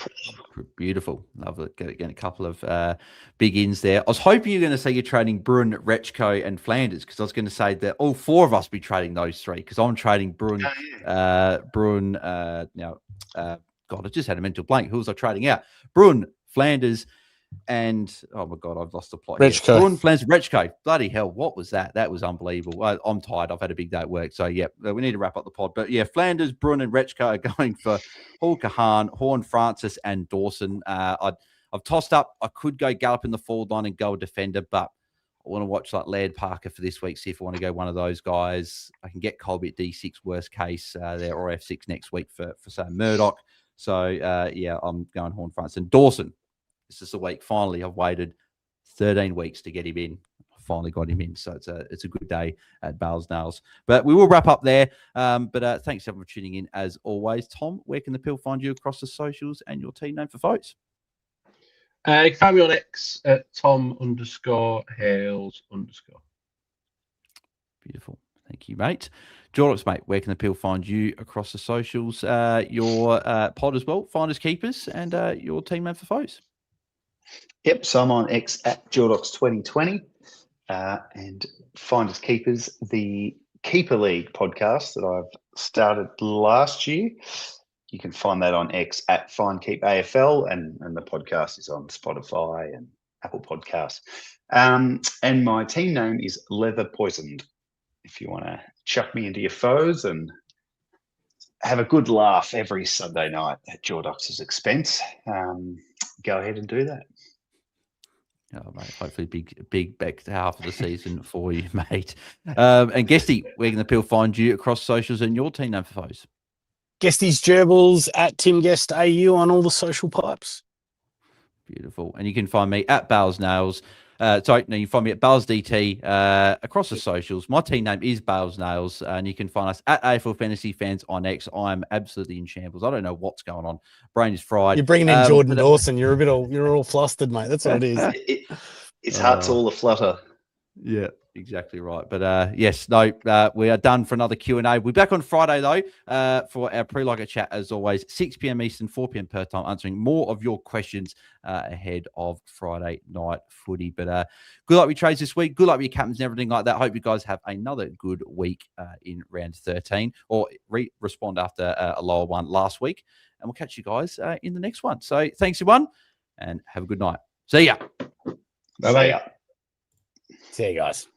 beautiful. Love it. Getting a couple of big ins there. I was hoping you were going to say you're trading Bruin, Rechko, and Flanders, because I was going to say that all four of us be trading those three, because I'm trading Bruin, God, I just had a mental blank. Who was I trading out? Bruin, Flanders, and oh my God, I've lost the plot. Rechko. Bruin, Flanders, Rechko. Bloody hell, what was that? That was unbelievable. I'm tired. I've had a big day at work. So, yeah, we need to wrap up the pod. But, yeah, Flanders, Bruin, and Rechko are going for Hall Kahan, Horn, Francis, and Dawson. I've tossed up. I could go Gallup in the forward line and go a defender, but I want to watch like Laird Parker for this week, see if I want to go one of those guys. I can get Colby at D6, worst case, there, or F6 next week for say, Murdoch. So, yeah, I'm going Horn, Francis, and Dawson. This is the week. Finally, I've waited 13 weeks to get him in. I finally got him in. So it's a good day at Bales Nails. But we will wrap up there. But thanks everyone for tuning in as always. Tom, where can the Pill find you across the socials and your team name for folks? You can find me on X at Tom_Hales_. Beautiful. Thank you, mate. Jordox, mate, where can the Pill find you across the socials? Your pod as well, Finders Keepers, and your team name for foes. Yep, so I'm on X at Jordox 2020 and Finders Keepers, the Keeper League podcast that I've started last year. You can find that on X at Find Keep AFL, and the podcast is on Spotify and Apple Podcasts. And my team name is Leather Poisoned. If you want to chuck me into your foes and have a good laugh every Sunday night at Jordox's expense, go ahead and do that. Oh, mate, hopefully big back half of the season for you, mate. And Guesty, where can the Pill find you across socials and your team name for foes? Guesty's Gerbils at Tim Guest AU on all the social pipes. Beautiful. And you can find me at Bales Nails. You can find me at BAILSDT across the socials. My team name is Bales Nails, and you can find us at AFL Fantasy Fans on X. I'm absolutely in shambles. I don't know what's going on. Brain is fried. You're bringing in Jordan Dawson. You're all flustered, mate. That's what it is. His heart's all aflutter. Yeah, exactly right. But yes, no, we are done for another Q&A. We'll be back on Friday, though, for our pre-lockout chat, as always, 6 p.m. Eastern, 4 p.m. per time, answering more of your questions ahead of Friday night footy. But good luck with your trades this week. Good luck with your captains and everything like that. Hope you guys have another good week in round 13, or respond after a lower one last week. And we'll catch you guys in the next one. So thanks, everyone, and have a good night. See ya. Bye-bye. See you guys.